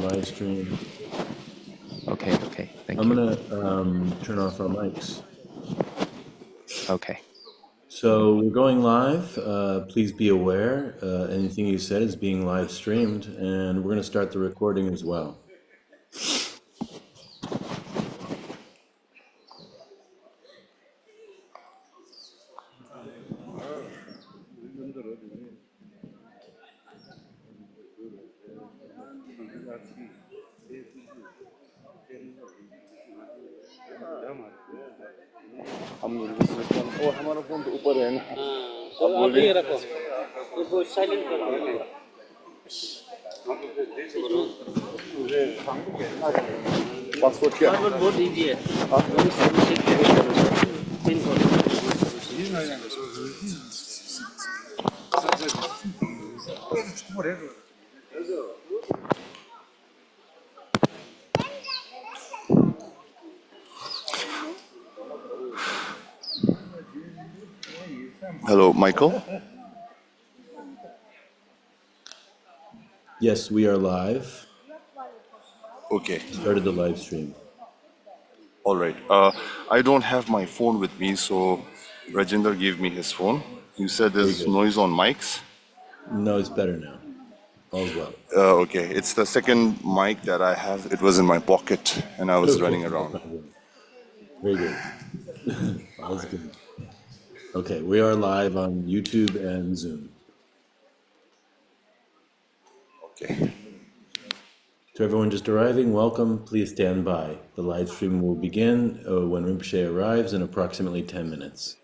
live stream. Okay, thank I'm you. gonna turn off our mics. Okay. So we're going live. Please be aware, anything you said is being live streamed, and we're gonna start the recording as well. वो हमारा phone तो ऊपर है ना अब बोलिए रखो वो साइलेंट कर दो पासपोर्ट क्या बहुत इजी है pin code Hello, Michael. Yes, we are live. Okay, Started the live stream. all right. I don't have my phone with me, so Rajinder gave me his phone. You said there's good. noise on mics. No, it's better now. All's well. Okay, it's the second mic that I have. It was in my pocket, and I was Okay, running no around. problem. Very good. All's good. Okay, we are live on YouTube and Zoom. Okay. To everyone just arriving, welcome. Please stand by. The live stream will begin when Rinpoche arrives in approximately 10 minutes.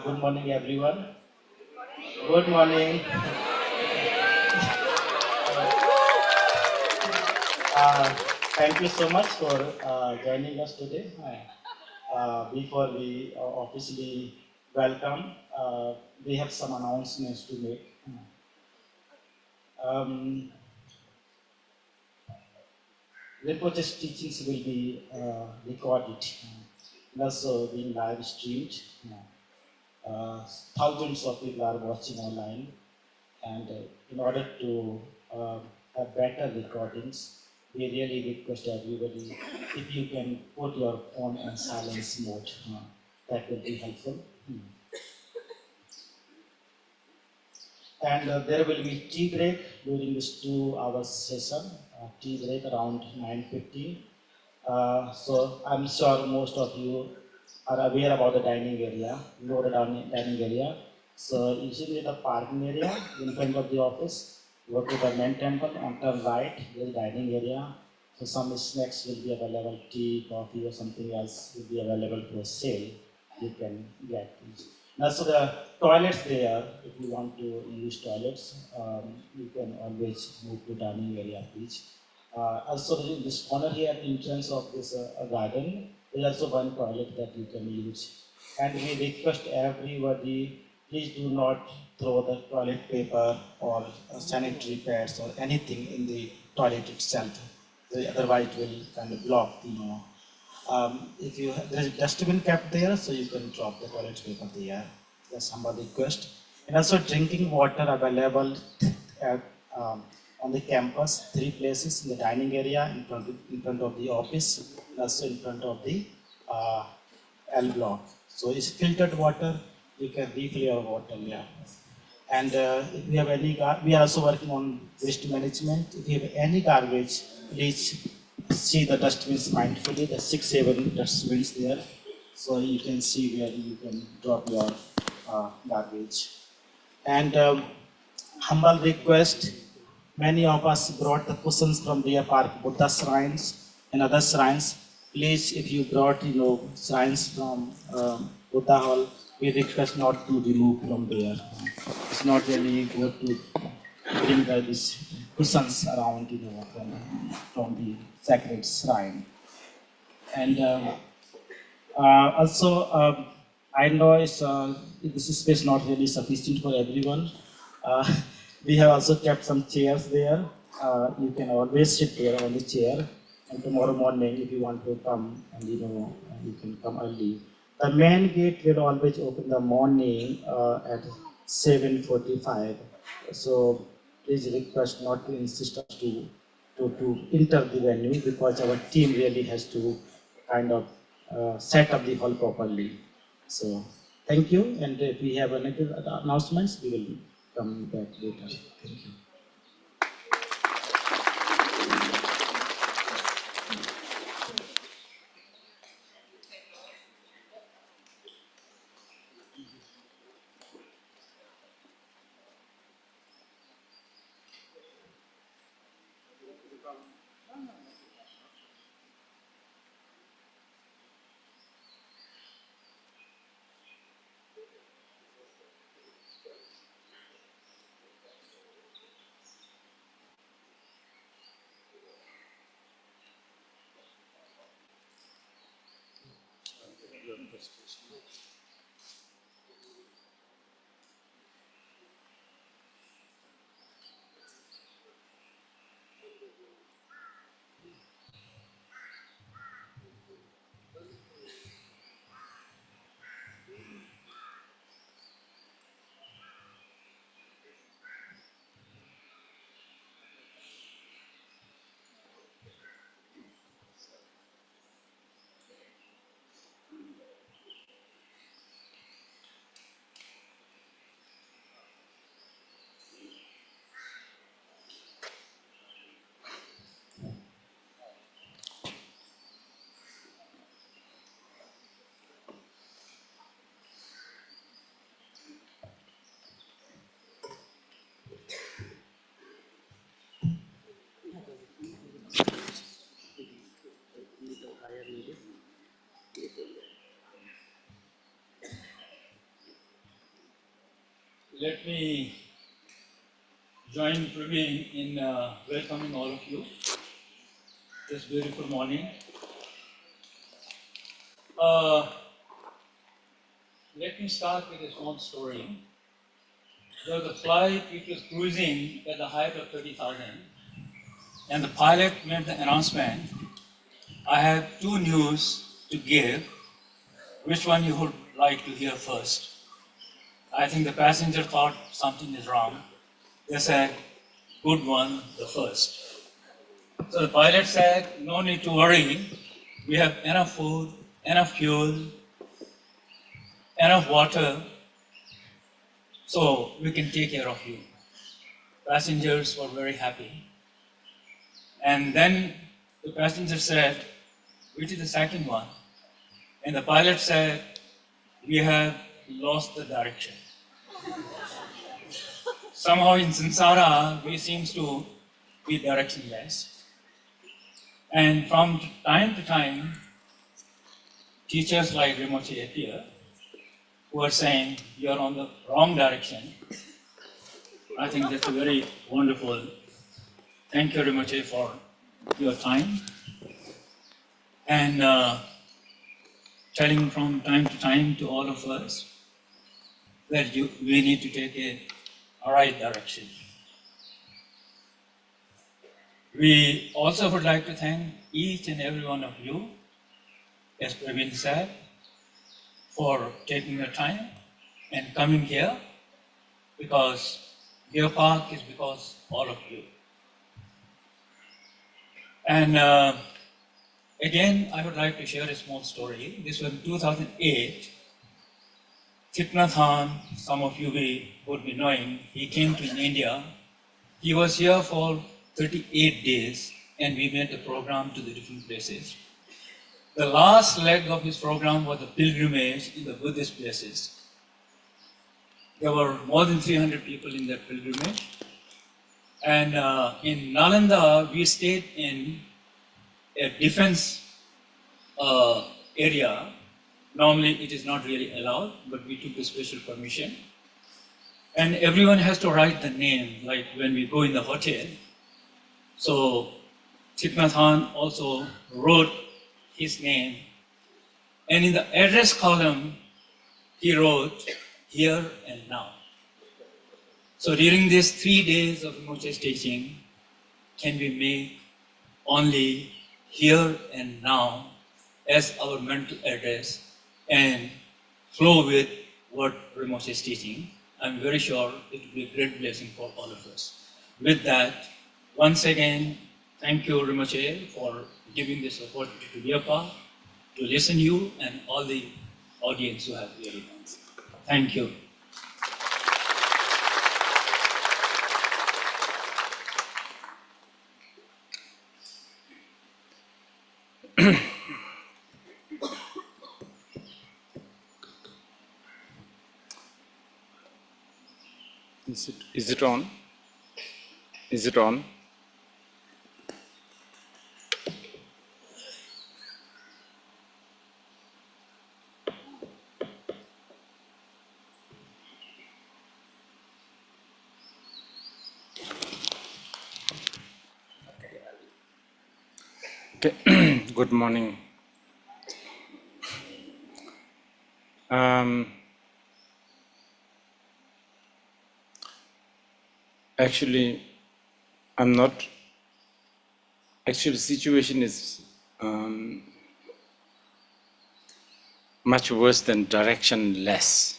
Good morning, everyone. Good morning. Thank you so much for joining us today. Before we officially welcome, we have some announcements to make. Rinpoche's teachings will be recorded, also being live streamed. Thousands of people are watching online, and in order to have better recordings, we really request everybody, if you can put your phone on silence mode, that will be helpful. And there will be tea break during this 2-hour session, tea break around 9:15. So I'm sure most of you are aware about the dining area, lower dining area. So usually the parking area in front of the office, go to the main temple, on turn right, there is dining area. So some snacks will be available, tea, coffee or something else will be available for sale. You can get these. Now, so the toilets there, if you want to use toilets, you can always move to dining area, please. Also, this corner here at the entrance of this garden, there is also one toilet that you can use. And we request everybody, please do not throw the toilet paper or sanitary pads or anything in the toilet itself. Otherwise, it will kind of block the, if you there's a dustbin kept there, so you can drop the toilet paper there. That's somebody request. And also drinking water available at, on the campus, 3 places in the dining area, in front of the office, and also in front of the L block. So it's filtered water, you can refill your water here. And if you have any, we are also working on waste management. If you have any garbage, please see the dustbins mindfully, the 6-7 dustbins there. So you can see where you can drop your garbage. And humble request, many of us brought the cushions from Deer Park Buddha shrines and other shrines. Please, if you brought, shrines from Buddha Hall, we request not to remove from there. It's not really good to bring these cushions around, from the sacred shrine. And Also, I know this space not really sufficient for everyone. Uh, we have also kept some chairs there. You can always sit there on the chair. And tomorrow morning, if you want to come, and you can come early. The main gate will always open in the morning at 7:45. So please request not to insist us to enter the venue, because our team really has to kind of set up the hall properly. So thank you, and if we have any announcements, we will come back later. Thank you. Let me join Praveen in welcoming all of you this beautiful morning. Uh, Let me start with a small story. There was a flight which was cruising at the height of 30,000, and the pilot made the announcement, "I have two news to give. Which one you would like to hear first?" I think the passenger thought something is wrong. They said, "Good one, the first." So the pilot said, "No need to worry. We have enough food, enough fuel, enough water, so we can take care of you." Passengers were very happy. And then the passenger said, "Which is the second one?" And the pilot said, "We have lost the direction." Somehow in samsara, we seem to be directionless. And from time to time, teachers like Rinpoche appear, who are saying, "You're on the wrong direction." I think that's a very wonderful. Thank you, Rinpoche, for your time. And telling from time to time to all of us that we need to take a right direction. We also would like to thank each and every one of you, as Praveen said, for taking the time and coming here, because Deer Park is because all of you. And again, I would like to share a small story. This was in 2008. Thich Nhat Hanh, some of you would be knowing, he came to India. He was here for 38 days, and we made the program to the different places. The last leg of his program was the pilgrimage in the Buddhist places. There were more than 300 people in that pilgrimage. And in Nalanda, we stayed in a defense area. Normally, it is not really allowed, but we took the special permission. And everyone has to write the name, like when we go in the hotel. So Thich Nhat Hanh also wrote his name And in the address column, he wrote, here and now. So during these 3 days of Rinpoche's teaching, can we make only here and now as our mental address and flow with what Rinpoche is teaching? I'm very sure it will be a great blessing for all of us. With that, once again, thank you, Rinpoche, for giving this opportunity to be a part, to listen to you and all the audience who have really done. Thank you. Is it on? Is it on? Okay. Good morning. Actually, I'm not. Actually, the situation is much worse than directionless.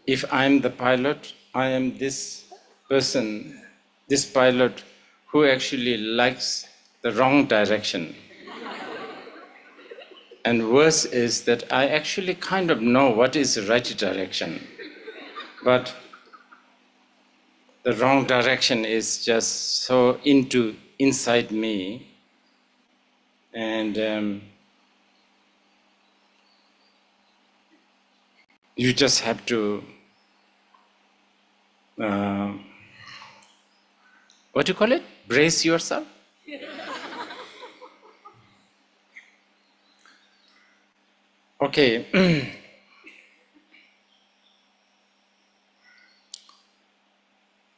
If I'm the pilot, I am this person, this pilot who actually likes the wrong direction. And worse is that I actually kind of know what is the right direction, but the wrong direction is just so inside me, and you just have to what do you call it? Brace yourself. Okay.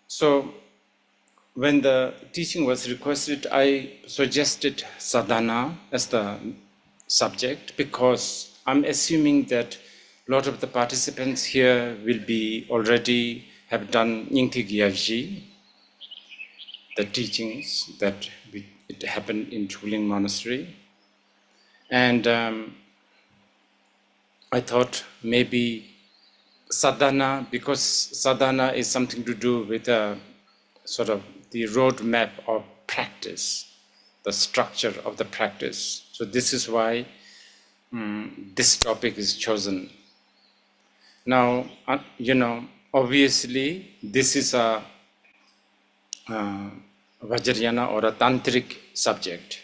So when the teaching was requested, I suggested sadhana as the subject because I'm assuming that a lot of the participants here will be already have done Nyingti Gyalji, the teachings that it happened in Chuling Monastery. And I thought maybe sadhana, because sadhana is something to do with sort of the roadmap of practice, the structure of the practice. So this is why this topic is chosen. Now, obviously, this is a Vajrayana or a tantric subject.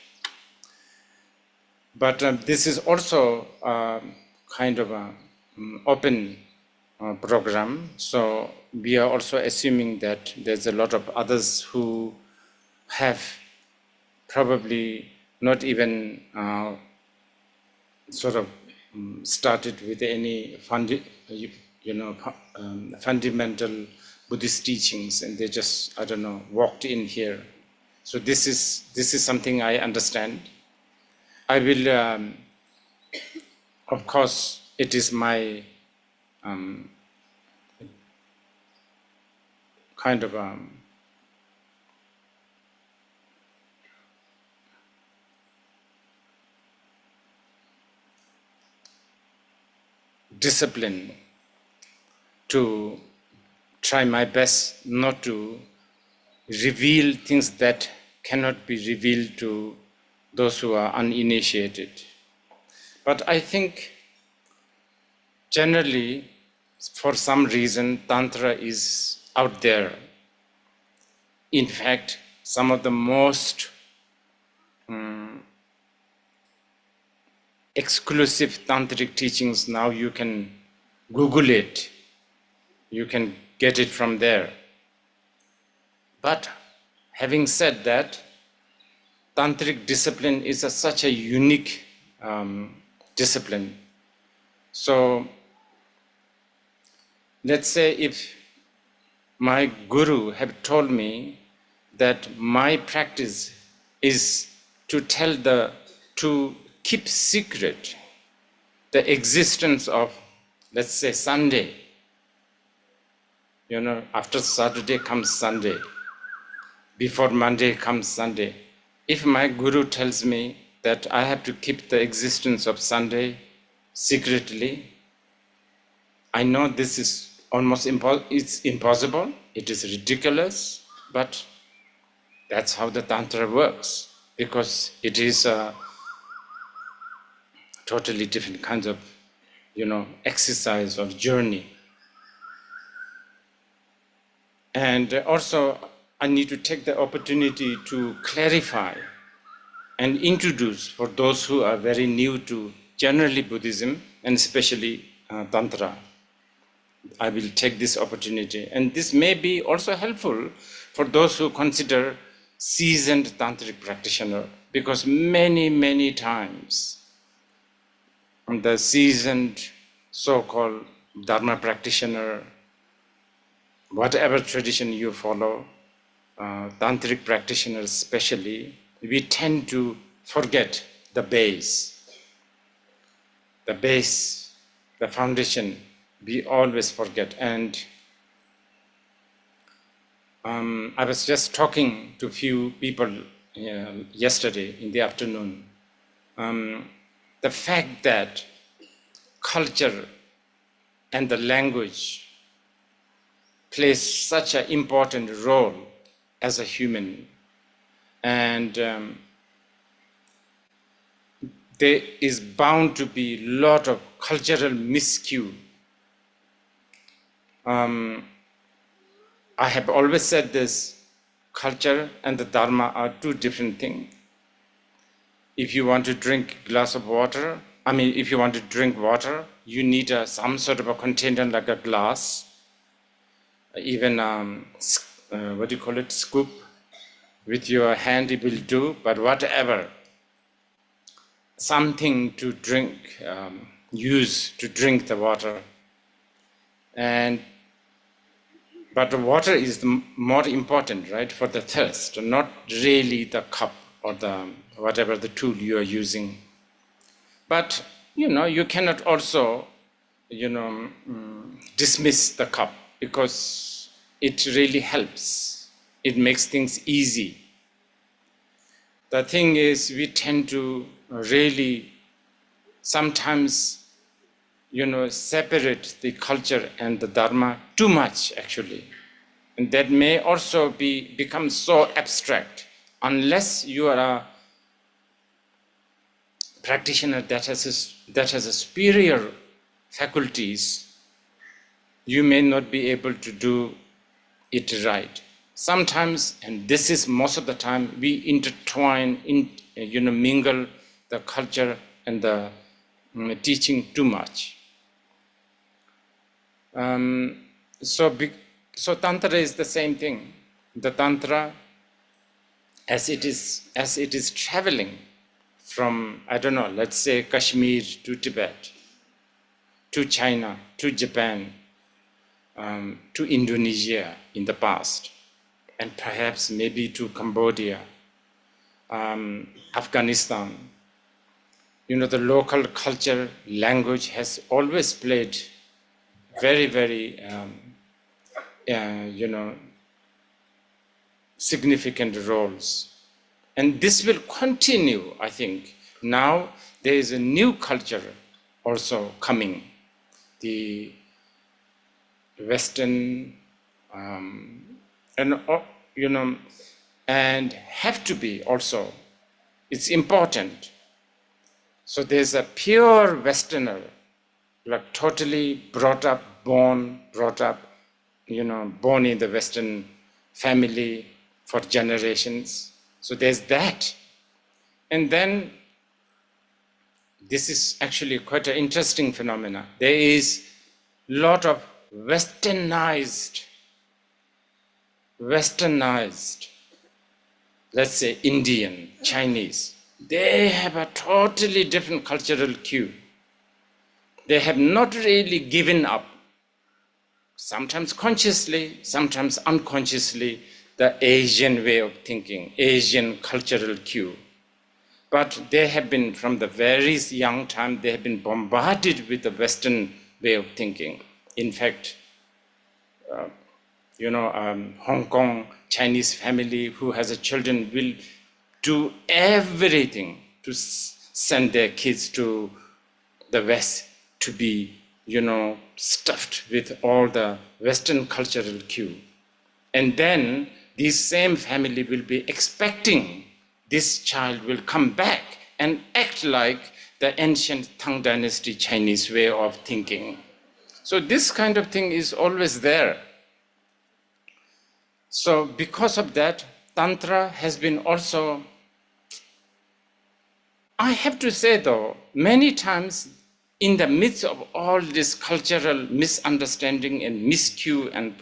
But this is also kind of an open program. So we are also assuming that there's a lot of others who have probably not even sort of started with any fundamental Buddhist teachings, and they just, I don't know, walked in here. So this is something I understand. I will, of course, it is my kind of discipline to try my best not to reveal things that cannot be revealed to those who are uninitiated. But I think generally, for some reason, Tantra is out there. In fact, some of the most exclusive tantric teachings, now you can Google it, you can get it from there. But having said that, tantric discipline is such a unique discipline. So let's say if my guru had told me that my practice is to keep secret the existence of, let's say, Sunday. After Saturday comes Sunday. Before Monday comes Sunday. If my guru tells me that I have to keep the existence of Sunday secretly, I know this is almost it's impossible, it is ridiculous, but that's how the Tantra works, because it is a totally different kinds of, exercise or journey. And also, I need to take the opportunity to clarify and introduce for those who are very new to generally Buddhism and especially Tantra. I will take this opportunity. And this may be also helpful for those who consider seasoned Tantric practitioner, because many, many times the seasoned so-called Dharma practitioner, whatever tradition you follow, Tantric practitioners especially, we tend to forget the base, the foundation, we always forget. And I was just talking to a few people yesterday in the afternoon. The fact that culture and the language plays such an important role as a human, and there is bound to be a lot of cultural miscue. I have always said this, culture and the Dharma are two different things. If you want to drink a glass of water, if you want to drink water, you need some sort of a container like a glass, even scoop with your hand it will do, but whatever, something to drink, use to drink the water. But the water is more important, right, for the thirst, not really the cup or the whatever the tool you are using. But you cannot also dismiss the cup, because it really helps. It makes things easy. The thing is, we tend to really sometimes separate the culture and the Dharma too much, actually. And that may also become so abstract. Unless you are a practitioner that has a superior faculties, you may not be able to do it right. Sometimes, and this is most of the time, we intertwine, mingle the culture and the teaching too much. So Tantra is the same thing. The Tantra, as it is traveling from, let's say Kashmir to Tibet, to China, to Japan, to Indonesia in the past, and perhaps maybe to Cambodia, Afghanistan. The local culture, language has always played very, very, significant roles. And this will continue, I think. Now there is a new culture also coming. The Western, and have to be also, it's important. So there's a pure Westerner, like totally born in the Western family for generations. So there's that. And then this is actually quite an interesting phenomenon. There is a lot of westernized, let's say Indian, Chinese. They have a totally different cultural cue. They have not really given up, sometimes consciously, sometimes unconsciously, the Asian way of thinking, Asian cultural cue. But they have been, from the very young time, they have been bombarded with the Western way of thinking. In fact, Hong Kong Chinese family who has a children will do everything to send their kids to the West to be, stuffed with all the Western cultural cue. And then this same family will be expecting this child will come back and act like the ancient Tang Dynasty Chinese way of thinking. So this kind of thing is always there. So because of that, Tantra has been also, I have to say though, many times in the midst of all this cultural misunderstanding and miscue and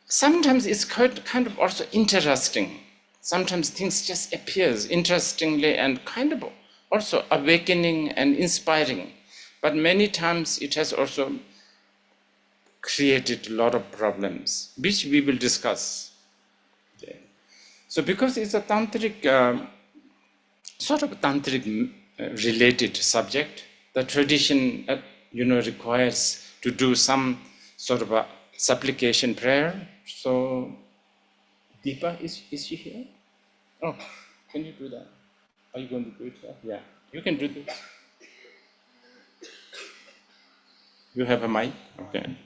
sometimes it's kind of also interesting. Sometimes things just appears interestingly and kind of also awakening and inspiring. But many times it has also created a lot of problems, which we will discuss. Okay. So because it's a tantric, sort of tantric related subject, the tradition, requires to do some sort of a supplication prayer. So, Deepa, is she here? Oh, can you do that? Are you going to do it? Yeah, you can do this. You have a mic? Okay.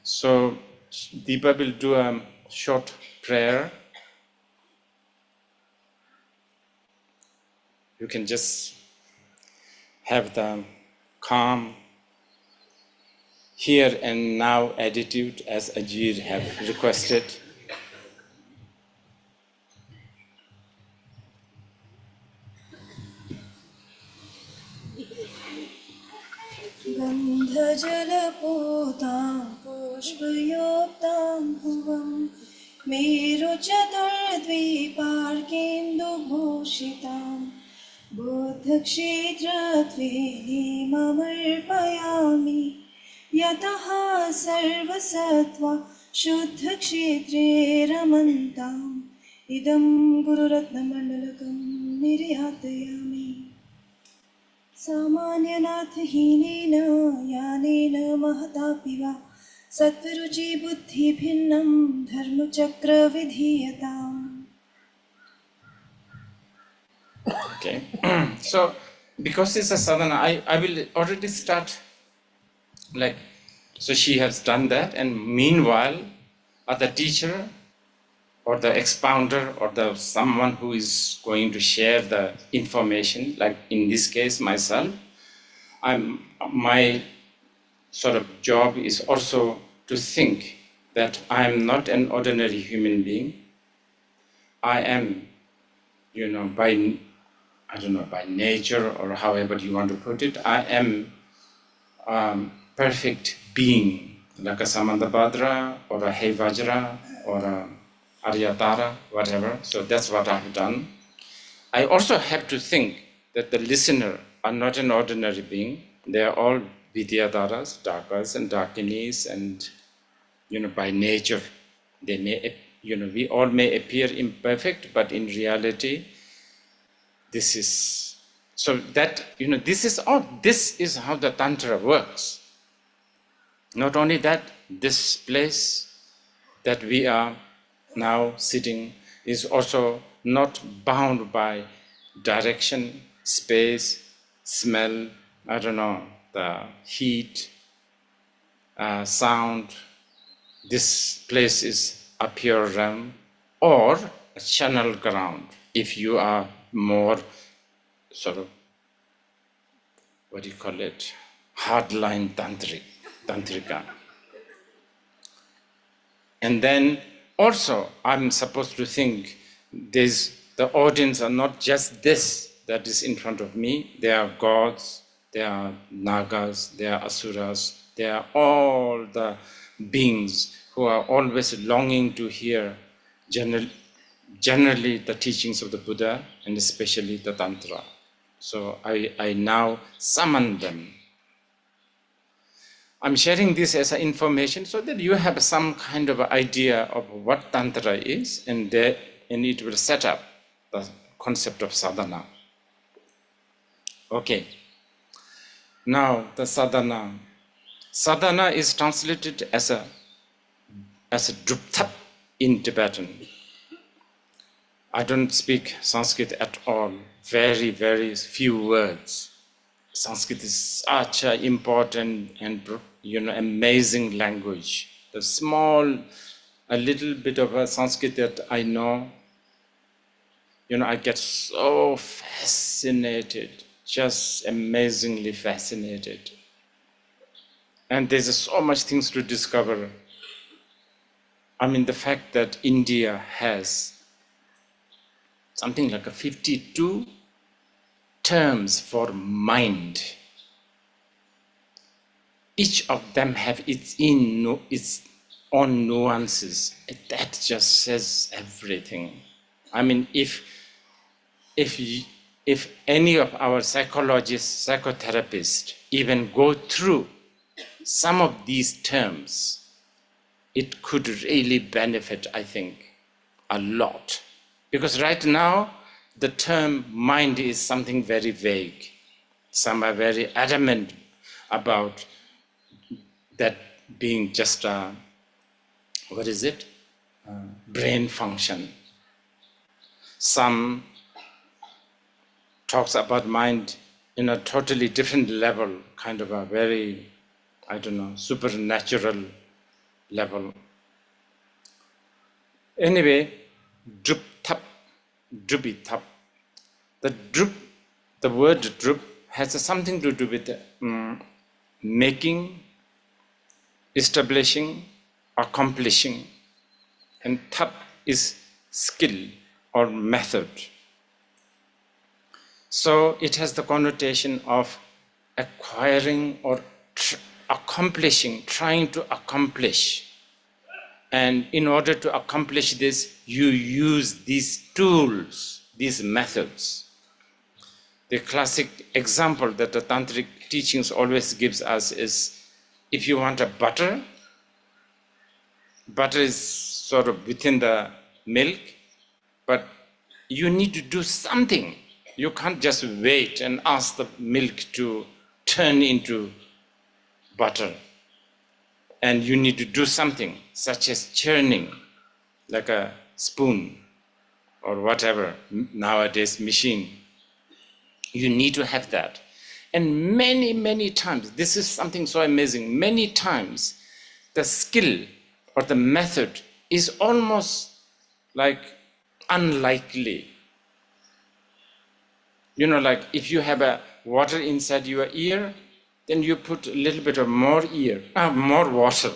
So, Deepa will do a short prayer. You can just have the calm, here and now attitude as Ajir have requested. गन्धजलपूतां पुष्पयोक्तां भुवं मेरुचतुर्द्विपार्केन्दुभूषितां बुद्धक्षेत्रत्वेदीममर्पयामि यतः सर्वसत्त्वा शुद्धक्षेत्रे रमन्ताम् इदं गुरुरत्नमण्डलकं निर्यातयामि सामान्यनाथहीनेन यानेन महतापि वा सत्त्वरुचिबुद्धिभिन्नं धर्मचक्रविधीयताम्. Okay. So, because it's a sadhana, I will already start like, so she has done that, and meanwhile, the teacher or the expounder or the someone who is going to share the information, like in this case myself, my sort of job is also to think that I am not an ordinary human being. I am, by nature or however you want to put it, I am perfect being, like a Samandabhadra or a Hey Vajra or a Aryatara, whatever. So that's what I've done. I also have to think that the listener are not an ordinary being. They are all Vidyadharas, Dakas and Dakinis, and by nature, they may, we all may appear imperfect, but in reality, this is so that this is how the Tantra works. Not only that, this place that we are now sitting is also not bound by direction, space, smell, the heat, sound. This place is a pure realm or a channel ground if you are more sort of, hardline tantrika. And then also, I'm supposed to think the audience are not just this that is in front of me. They are gods, they are nagas, they are asuras, they are all the beings who are always longing to hear generally the teachings of the Buddha and especially the Tantra. So I now summon them. I'm sharing this as an information so that you have some kind of idea of what Tantra is, and it will set up the concept of sadhana. Okay, now the sadhana. Sadhana is translated as a drupthap in Tibetan. I don't speak Sanskrit at all, very, very few words. Sanskrit is such an important and amazing language. The a little bit of a Sanskrit that I know, I get so fascinated, just amazingly fascinated. And there's so much things to discover. I mean, the fact that India has something like 52 terms for mind. Each of them have its own nuances. That just says everything. I mean, if any of our psychologists, psychotherapists even go through some of these terms, it could really benefit, I think, a lot. Because right now, the term mind is something very vague. Some are very adamant about that being just a, brain function. Some talks about mind in a totally different level, kind of a very, supernatural level. Anyway, drup thap, drupi thap. The word drup has something to do with making, establishing, accomplishing. And thap is skill or method. So it has the connotation of acquiring or accomplishing, trying to accomplish. And in order to accomplish this, you use these tools, these methods. The classic example that the tantric teachings always gives us is, if you want a butter is sort of within the milk, but you need to do something. You can't just wait and ask the milk to turn into butter. And you need to do something, such as churning, like a spoon or whatever, nowadays machine. You need to have that. And many, many times, this is something so amazing, many times the skill or the method is almost like unlikely. Like if you have a water inside your ear, then you put a little bit of more water,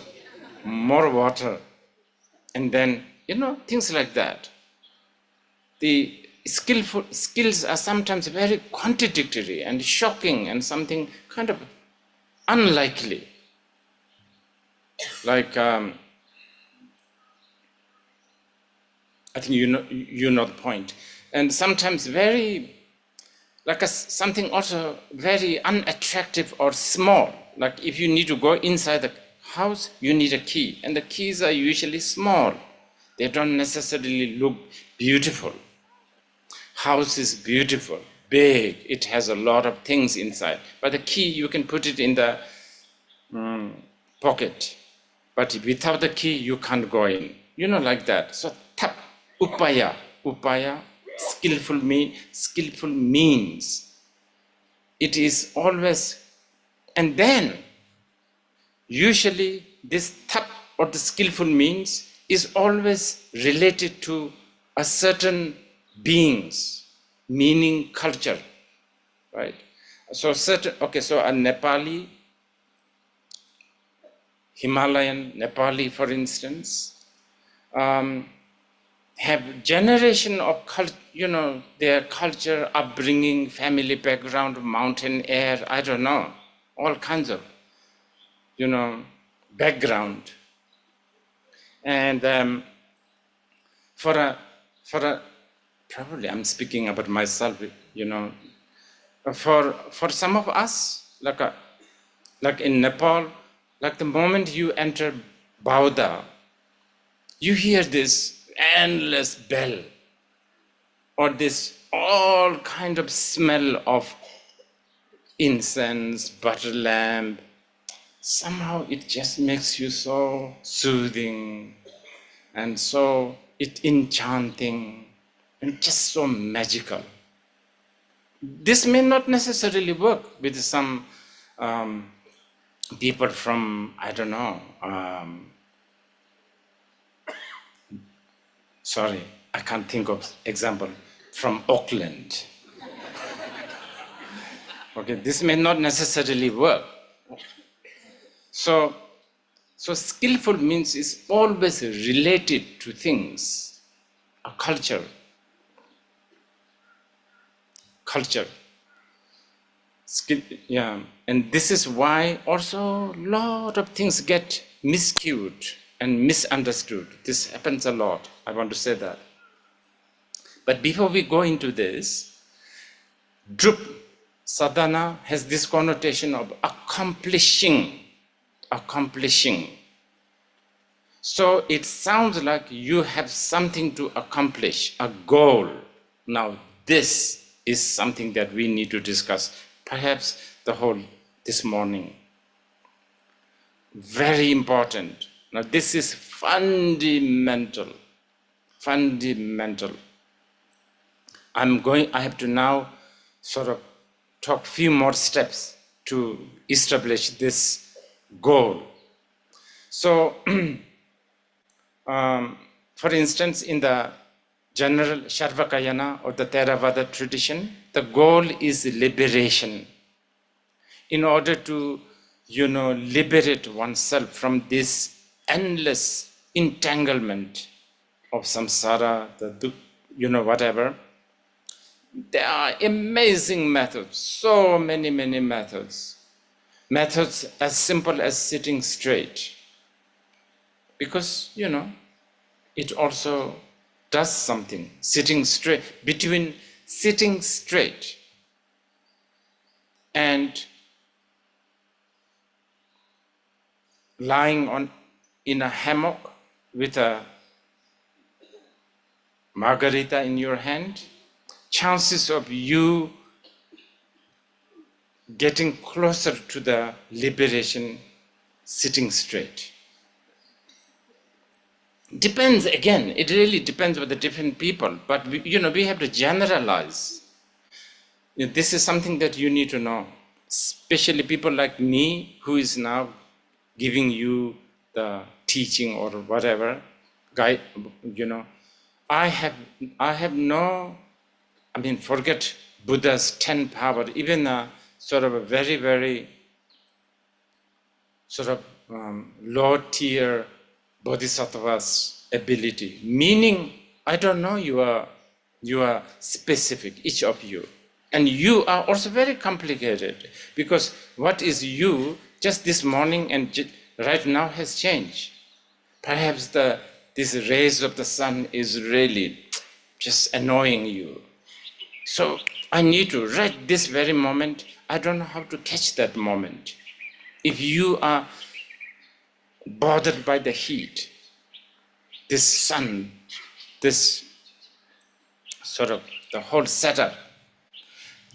and then, things like that. The skills are sometimes very contradictory and shocking and something kind of unlikely. Like, I think you know the point. And sometimes very, something also very unattractive or small. Like if you need to go inside the house, you need a key. And the keys are usually small. They don't necessarily look beautiful. House is beautiful, big. It has a lot of things inside. But the key, you can put it in the pocket. But without the key, you can't go in. Like that. So tap, upaya, skillful means. It is always, and then usually this tap or the skillful means is always related to a certain beings, meaning culture, right? So so a Nepali, Himalayan Nepali, for instance, have generation of their culture, upbringing, family background, mountain air, I don't know, all kinds of, background. And for a probably I'm speaking about myself, for some of us, like in Nepal, like the moment you enter Bauda, you hear this endless bell or this all kind of smell of incense, butter lamp. Somehow it just makes you so soothing and so enchanting and just so magical. This may not necessarily work with some people from, I don't know, sorry, I can't think of example, from Auckland. Okay, this may not necessarily work. So skillful means is always related to things, a culture. Yeah, and this is why also a lot of things get miscued and misunderstood. This happens a lot, I want to say that. But before we go into this, drup, sadhana has this connotation of accomplishing. So it sounds like you have something to accomplish, a goal. Now this is something that we need to discuss, perhaps this morning. Very important. Now this is fundamental. I have to now sort of talk few more steps to establish this goal. So, for instance, in the general Sharvakayana or the Theravada tradition, the goal is liberation. In order to, liberate oneself from this endless entanglement of samsara, whatever. There are amazing methods, so many methods. Methods as simple as sitting straight. Because, it also does something. Sitting straight, between sitting straight and lying in a hammock with a margarita in your hand, chances of you getting closer to the liberation sitting straight. Depends, again, it really depends on the different people, but we have to generalize. This is something that you need to know, especially people like me, who is now giving you the teaching or whatever, guide, I have no, forget Buddha's 10 power, even a sort of a very, very sort of low tier bodhisattva's ability. Meaning, I don't know, you are specific, each of you. And you are also very complicated, because what is you just this morning and right now has changed. Perhaps these rays of the sun is really just annoying you. So I need to, right this very moment, I don't know how to catch that moment. If you are bothered by the heat, this sun, this sort of the whole setup,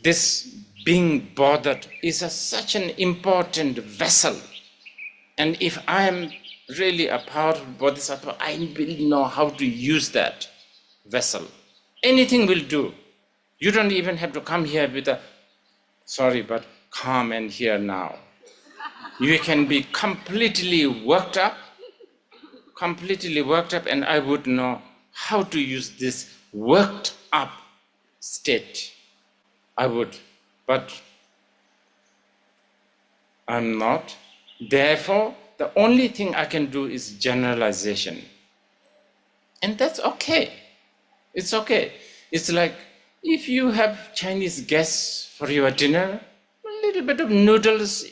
this being bothered is such an important vessel. And if I am really a powerful bodhisattva, I will know how to use that vessel. Anything will do. You don't even have to come here with sorry, but calm and here now. You can be completely worked up, and I would know how to use this worked up state. I would, but I'm not. Therefore, the only thing I can do is generalization. And that's okay. It's okay. It's like if you have Chinese guests for your dinner, a little bit of noodles,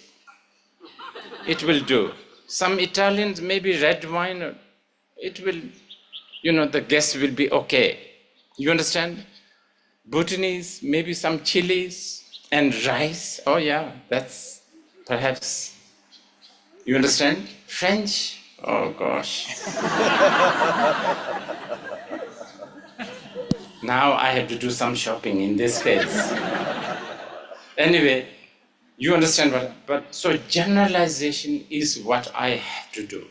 it will do. Some Italians, maybe red wine, it will, the guests will be okay. You understand? Bhutanese, maybe some chilies and rice. Oh yeah, that's perhaps, you understand? French, oh gosh. Now I have to do some shopping in this case. Anyway, you understand but so generalization is what I have to do.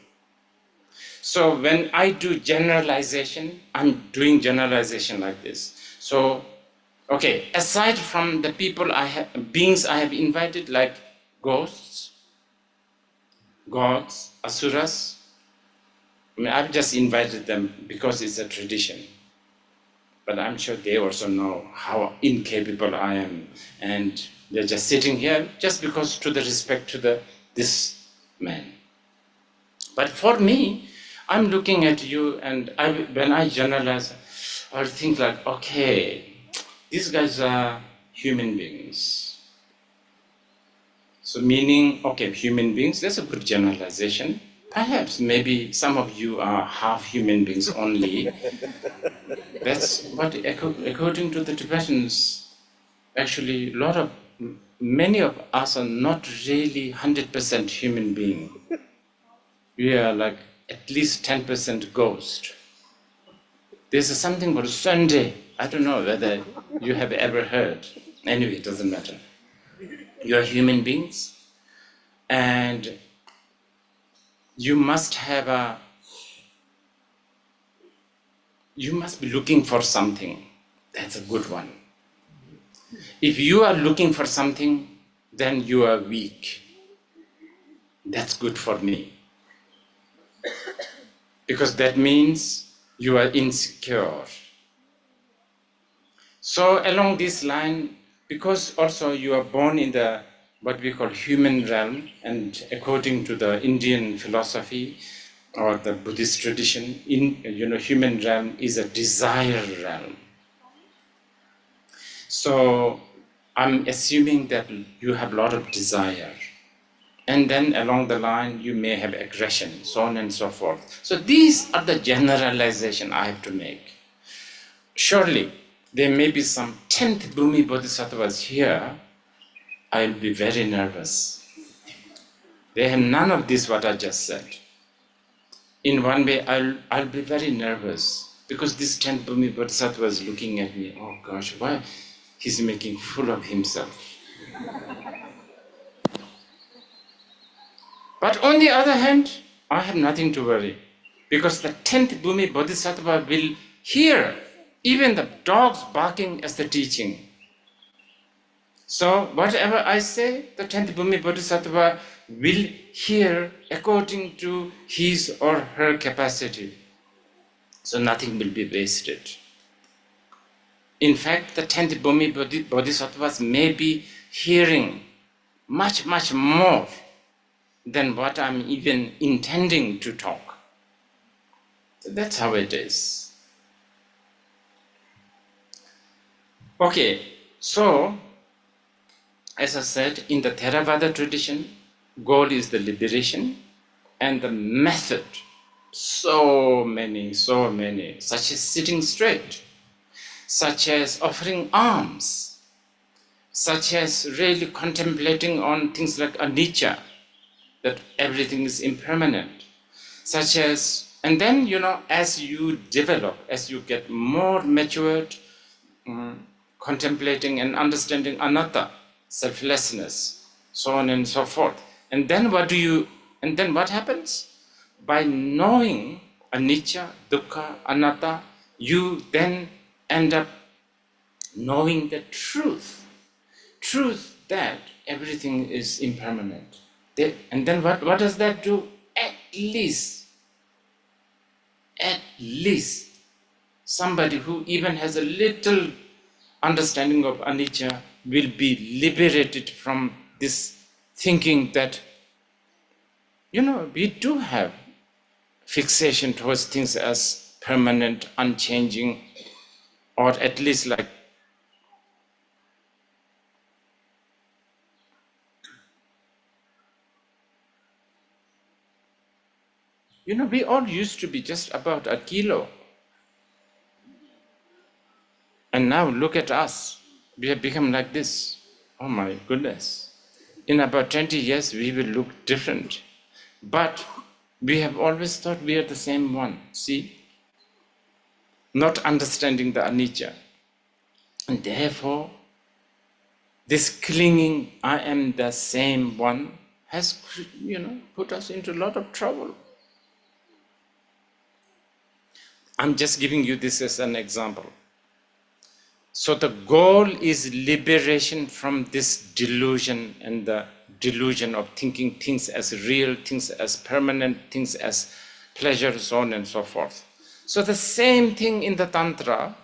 So when I do generalization, I'm doing generalization like this. So, okay, aside from the people beings I have invited, like ghosts, gods, asuras, I mean, I've just invited them because it's a tradition. But I'm sure they also know how incapable I am, and they're just sitting here just because to the respect to this man. But for me, I'm looking at you, and when I generalize, I'll think like, okay, these guys are human beings. So meaning, okay, human beings, that's a good generalization. Perhaps maybe some of you are half human beings only. That's what, according to the Tibetans, actually, many of us are not really 100% human being. We are like at least 10% ghost. There's something called Sunday. I don't know whether you have ever heard. Anyway, it doesn't matter. You're human beings, and you must be looking for something. That's a good one. If you are looking for something, then you are weak. That's good for me. Because that means you are insecure. So along this line, because also you are born in the what we call human realm, and according to the Indian philosophy or the Buddhist tradition, human realm is a desire realm. So I'm assuming that you have a lot of desire. And then along the line, you may have aggression, so on and so forth. So these are the generalization I have to make. Surely, there may be some 10th Bhumi Bodhisattvas here. I'll be very nervous. They have none of this what I just said. In one way, I'll be very nervous because this 10th Bhumi Bodhisattva is looking at me. Oh gosh, why? He's making fool of himself. But on the other hand, I have nothing to worry because the 10th Bhumi Bodhisattva will hear even the dogs barking as the teaching. So whatever I say, the 10th Bhumi Bodhisattva will hear according to his or her capacity. So nothing will be wasted. In fact, the 10th Bhumi Bodhisattvas may be hearing much, much more than what I'm even intending to talk. So that's how it is. Okay, so as I said, in the Theravada tradition, goal is the liberation, and the method, so many, such as sitting straight, such as offering alms, such as really contemplating on things like anicca, that everything is impermanent, such as, and then, as you develop, as you get more matured, contemplating and understanding anatta, selflessness, so on and so forth. And then what happens? By knowing anicca, dukkha, anatta, you then end up knowing the truth that everything is impermanent. And then what does that do? At least somebody who even has a little understanding of anicca will be liberated from this thinking that, we do have fixation towards things as permanent, unchanging, or at least like, we all used to be just about a kilo. And now look at us. We have become like this. Oh my goodness. In about 20 years, we will look different. But we have always thought we are the same one. See? not understanding the anicca. And therefore, this clinging, I am the same one, has, put us into a lot of trouble. I'm just giving you this as an example. So the goal is liberation from this delusion, and the delusion of thinking things as real, things as permanent, things as pleasure, so on and so forth. So the same thing in the Tantra,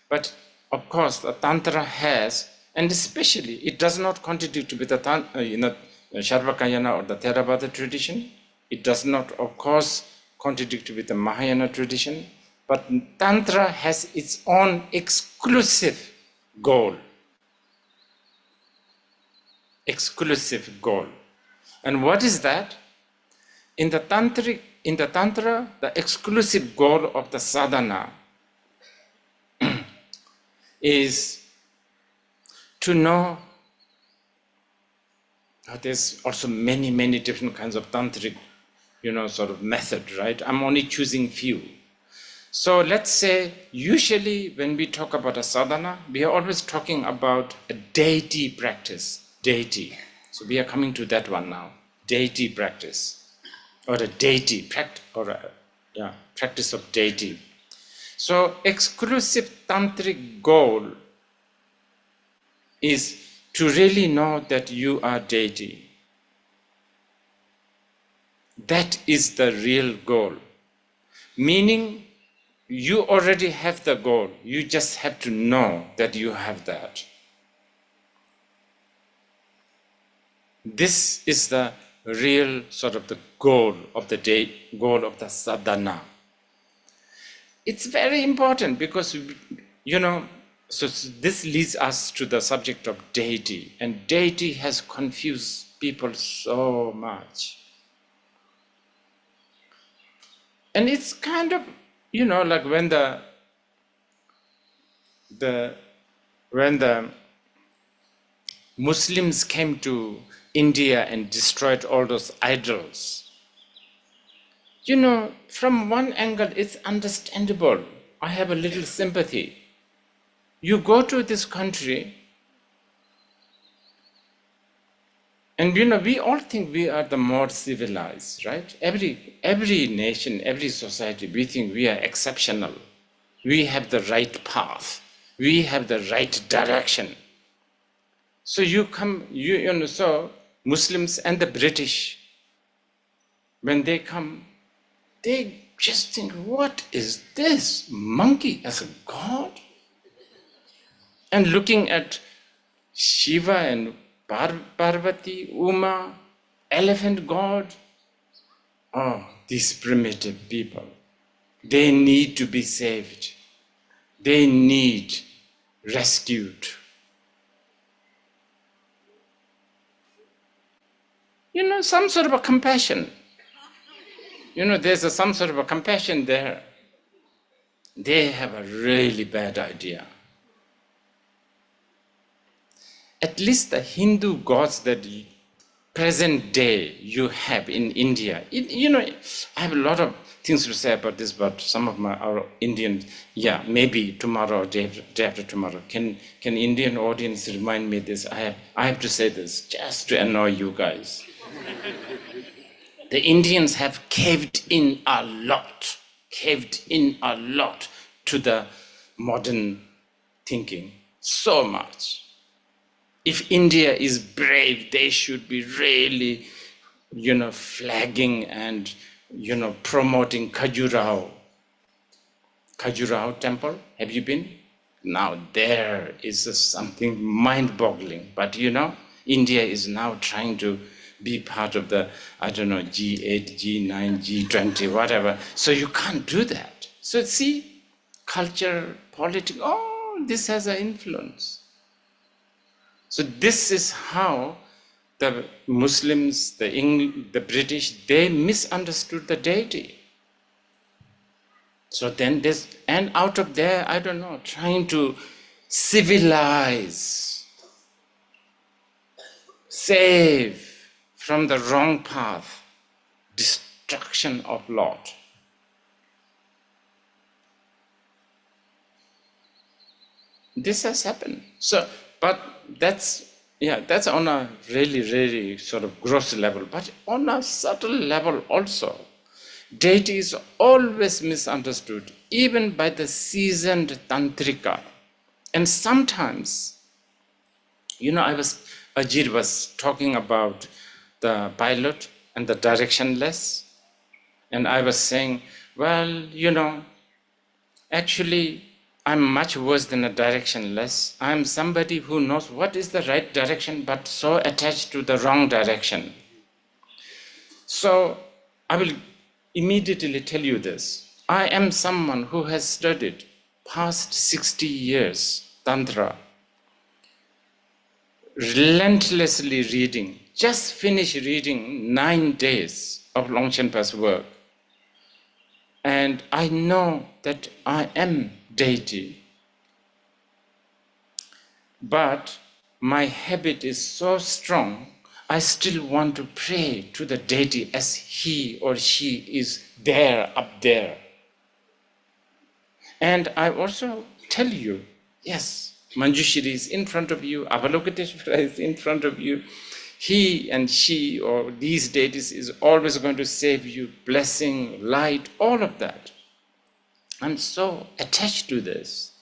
but of course the Tantra has, and especially it does not contradict with the Sarvakayana or the Theravada tradition. It does not, of course, contradict with the Mahayana tradition, but Tantra has its own exclusive goal. Exclusive goal. And what is that? In the Tantra, the exclusive goal of the sadhana is to know. There's also many different kinds of tantric, sort of method, right? I'm only choosing few. So let's say, usually when we talk about a sadhana, we are always talking about a deity practice, deity. So we are coming to that one now, deity practice, or a deity practice, or practice of deity. So exclusive tantric goal is to really know that you are deity. That is the real goal. Meaning, you already have the goal. You just have to know that you have that. This is the real sort of the goal of the day, goal of the sadhana. It's very important because, so this leads us to the subject of deity. And deity has confused people so much. And it's kind of, like when the Muslims came to India and destroyed all those idols, from one angle, it's understandable. I have a little sympathy. You go to this country, and we all think we are the more civilized, right? Every nation, every society, we think we are exceptional. We have the right path. We have the right direction. So so Muslims and the British, when they come, they just think, what is this? Monkey as a god? And looking at Shiva and Parvati, Uma, elephant god. Oh, these primitive people. They need to be saved. They need rescued. Some sort of a compassion. There's some sort of a compassion there. They have a really bad idea. At least the Hindu gods that present day you have in India. I have a lot of things to say about this, but some of our Indian, maybe tomorrow or day after tomorrow. Can Indian audience remind me this? I have to say this just to annoy you guys. The Indians have caved in a lot to the modern thinking, so much. If India is brave, they should be really, flagging and, promoting Khajuraho. Khajuraho temple, have you been? Now there is something mind-boggling. But, India is now trying to be part of the, G8, G9, G20, whatever. So you can't do that. So see, culture, politics, all this has an influence. So this is how the Muslims, the British, they misunderstood the deity. So then and out of there, trying to civilize, save from the wrong path, destruction of Lot. this has happened. So, but that's on a really sort of gross level. But on a subtle level also, deity is always misunderstood, even by the seasoned tantrika. And sometimes, Ajit was talking about the pilot and the directionless, and I was saying, well, actually, I'm much worse than a directionless. I'm somebody who knows what is the right direction, but so attached to the wrong direction. So I will immediately tell you this. I am someone who has studied past 60 years Tantra, relentlessly reading, just finished reading 9 days of Longchenpa's work. And I know that I am deity. But my habit is so strong, I still want to pray to the deity as he or she is there, up there. And I also tell you, yes, Manjushri is in front of you, Avalokiteshvara is in front of you. He and she or these deities is always going to save you, blessing, light, all of that. I'm so attached to this.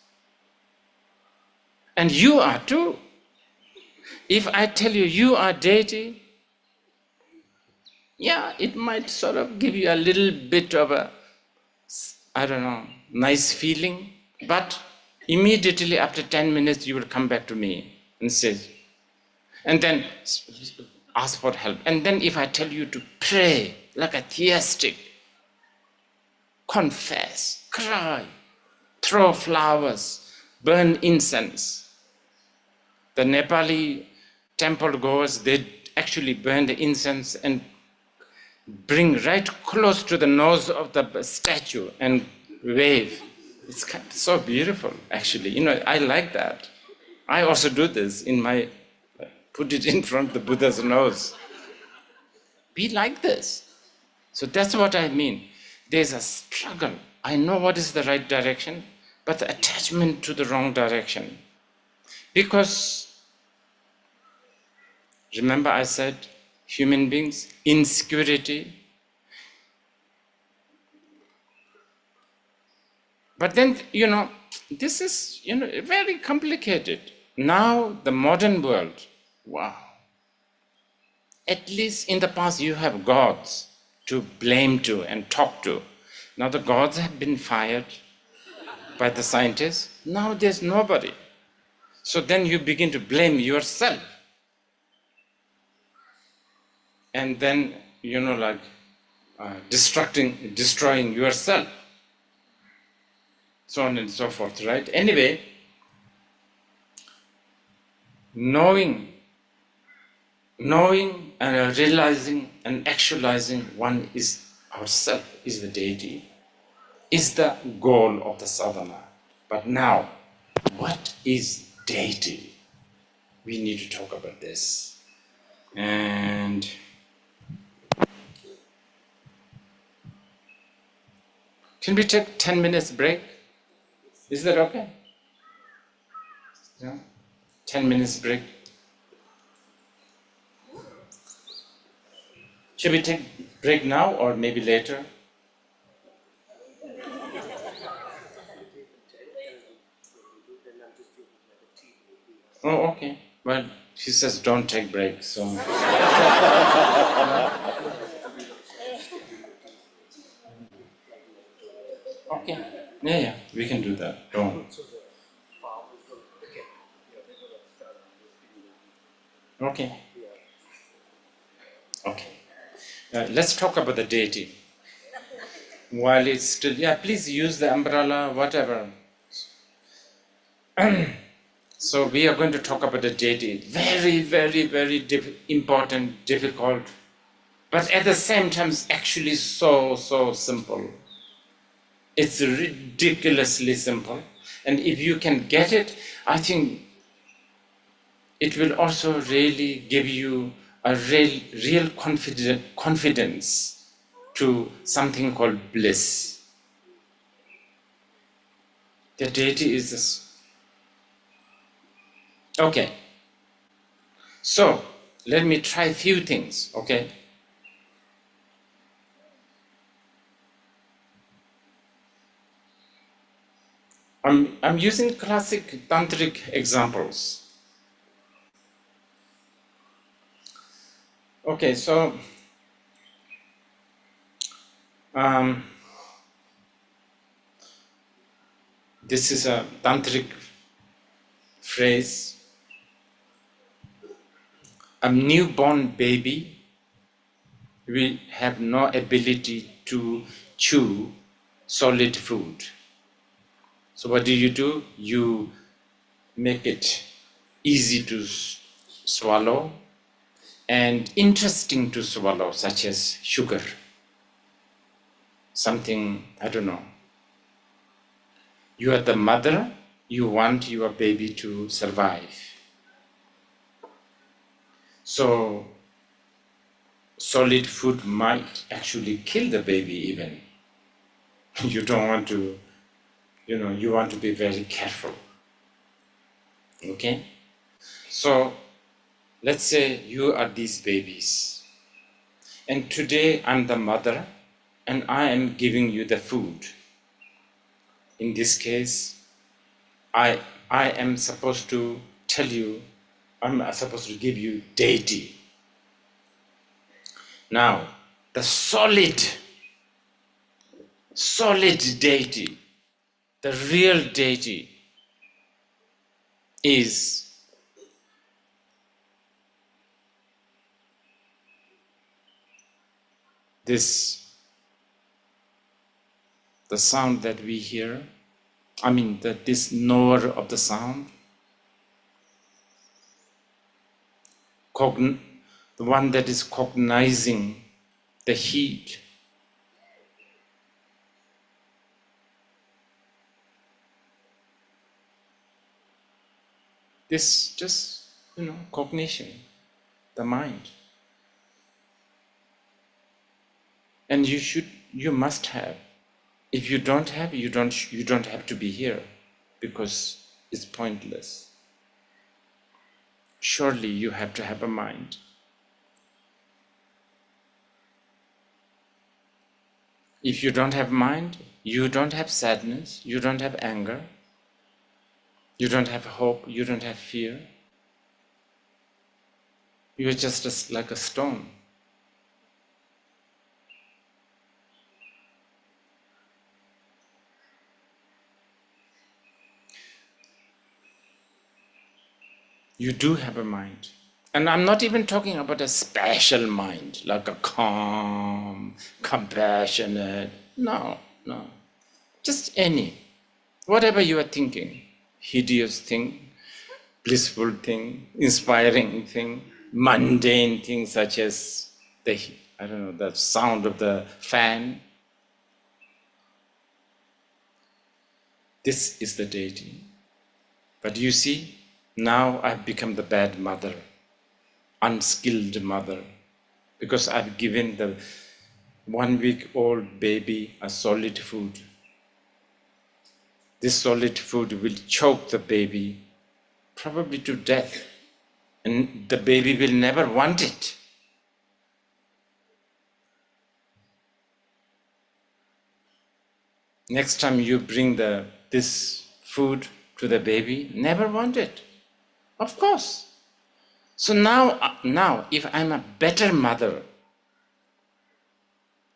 And you are too. If I tell you you are deity, yeah, it might sort of give you a little bit of a, nice feeling, but immediately after 10 minutes you will come back to me and say, and then ask for help. And then if I tell you to pray like a theistic, confess, cry, throw flowers, burn incense. The Nepali temple goers, they actually burn the incense and bring right close to the nose of the statue and wave. It's kind of so beautiful, actually. I like that. I also do this put it in front of the Buddha's nose. Be like this. So that's what I mean. There's a struggle. I know what is the right direction, but the attachment to the wrong direction. Because, remember I said, human beings, insecurity. But then, this is, very complicated. Now, the modern world, wow. At least in the past, you have gods to blame to and talk to. Now the gods have been fired by the scientists. Now there's nobody. So then you begin to blame yourself. And then, destroying yourself. So on and so forth, right? Anyway, knowing and realizing and actualizing one is ourself, is the deity, is the goal of the sadhana. But now, what is deity? We need to talk about this. And can we take 10 minutes break? Is that okay? Yeah? 10 minutes break. Should we take break now or maybe later? Oh, okay. Well, she says don't take break, so. Okay. Yeah, we can do that. Don't. Okay. Okay. Let's talk about the deity. While it's still, please use the umbrella, whatever. So we are going to talk about the deity. Very, very, very important, difficult, but at the same time, actually so simple. It's ridiculously simple. And if you can get it, I think it will also really give you a real confidence to something called bliss. The deity is this. Okay. So let me try a few things, okay? I'm using classic tantric examples. Okay, so this is a tantric phrase. A newborn baby will have no ability to chew solid food. So what do? You make it easy to swallow and interesting to swallow, such as sugar. Something, I don't know. You are the mother, you want your baby to survive. So solid food might actually kill the baby even. You don't want to, you want to be very careful. Okay? So let's say you are these babies. And today I'm the mother and I am giving you the food. In this case, I am supposed to tell you, I'm supposed to give you deity. Now, the solid deity, the real deity is this, the sound that we hear, this knower of the sound, the one that is cognizing the heat. This just, cognition, the mind. And you must have. If you don't have, you don't have to be here, because it's pointless. Surely you have to have a mind. If you don't have mind, you don't have sadness, you don't have anger, you don't have hope, you don't have fear. You're just like a stone. You do have a mind. And I'm not even talking about a special mind, like a calm, compassionate. No. Just any. Whatever you are thinking. Hideous thing, blissful thing, inspiring thing, mundane thing such as the sound of the fan. This is the deity. But you see, now I've become the bad mother, unskilled mother, because I've given the 1-week-old baby a solid food. This solid food will choke the baby, probably to death, and the baby will never want it. Next time you bring this food to the baby, never want it. Of course. So now if I'm a better mother,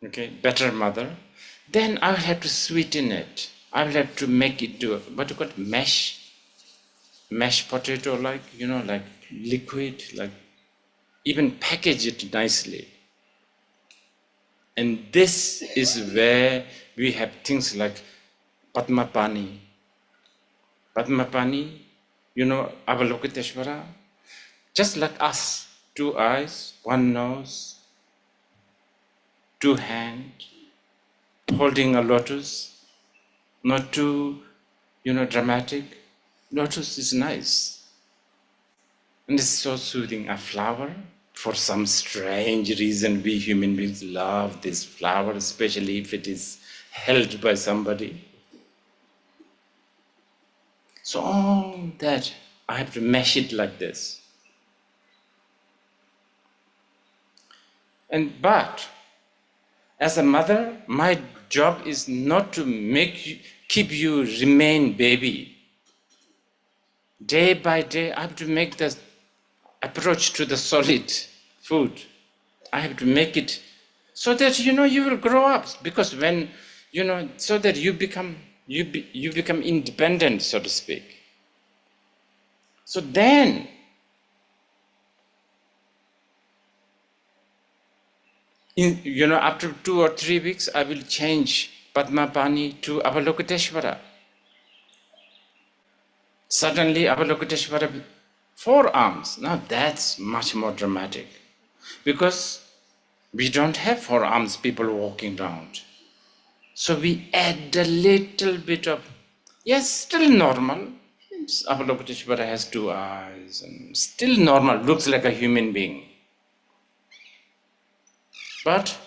then I will have to sweeten it. I will have to make it do what you call mashed potato, like liquid, like even package it nicely. And this is where we have things like Padmapani. Padmapani, Avalokiteshvara, just like us, 2 eyes, 1 nose, 2 hands, holding a lotus, not too, dramatic. Lotus is nice. And it's so soothing. A flower, for some strange reason, we human beings love this flower, especially if it is held by somebody. So all that I have to mash it like this. But as a mother, my job is not to keep you remain baby. Day by day, I have to make the approach to the solid food. I have to make it so that you will grow up, because when so that you become independent, so to speak. So then after 2 or 3 weeks, I will change Padmapani to Avalokiteshvara. Suddenly Avalokiteshvara 4 arms. Now that's much more dramatic, because we don't have 4 arms people walking around. So we add a little bit of, yes, still normal. Avalokiteshvara has 2 eyes and still normal, looks like a human being. But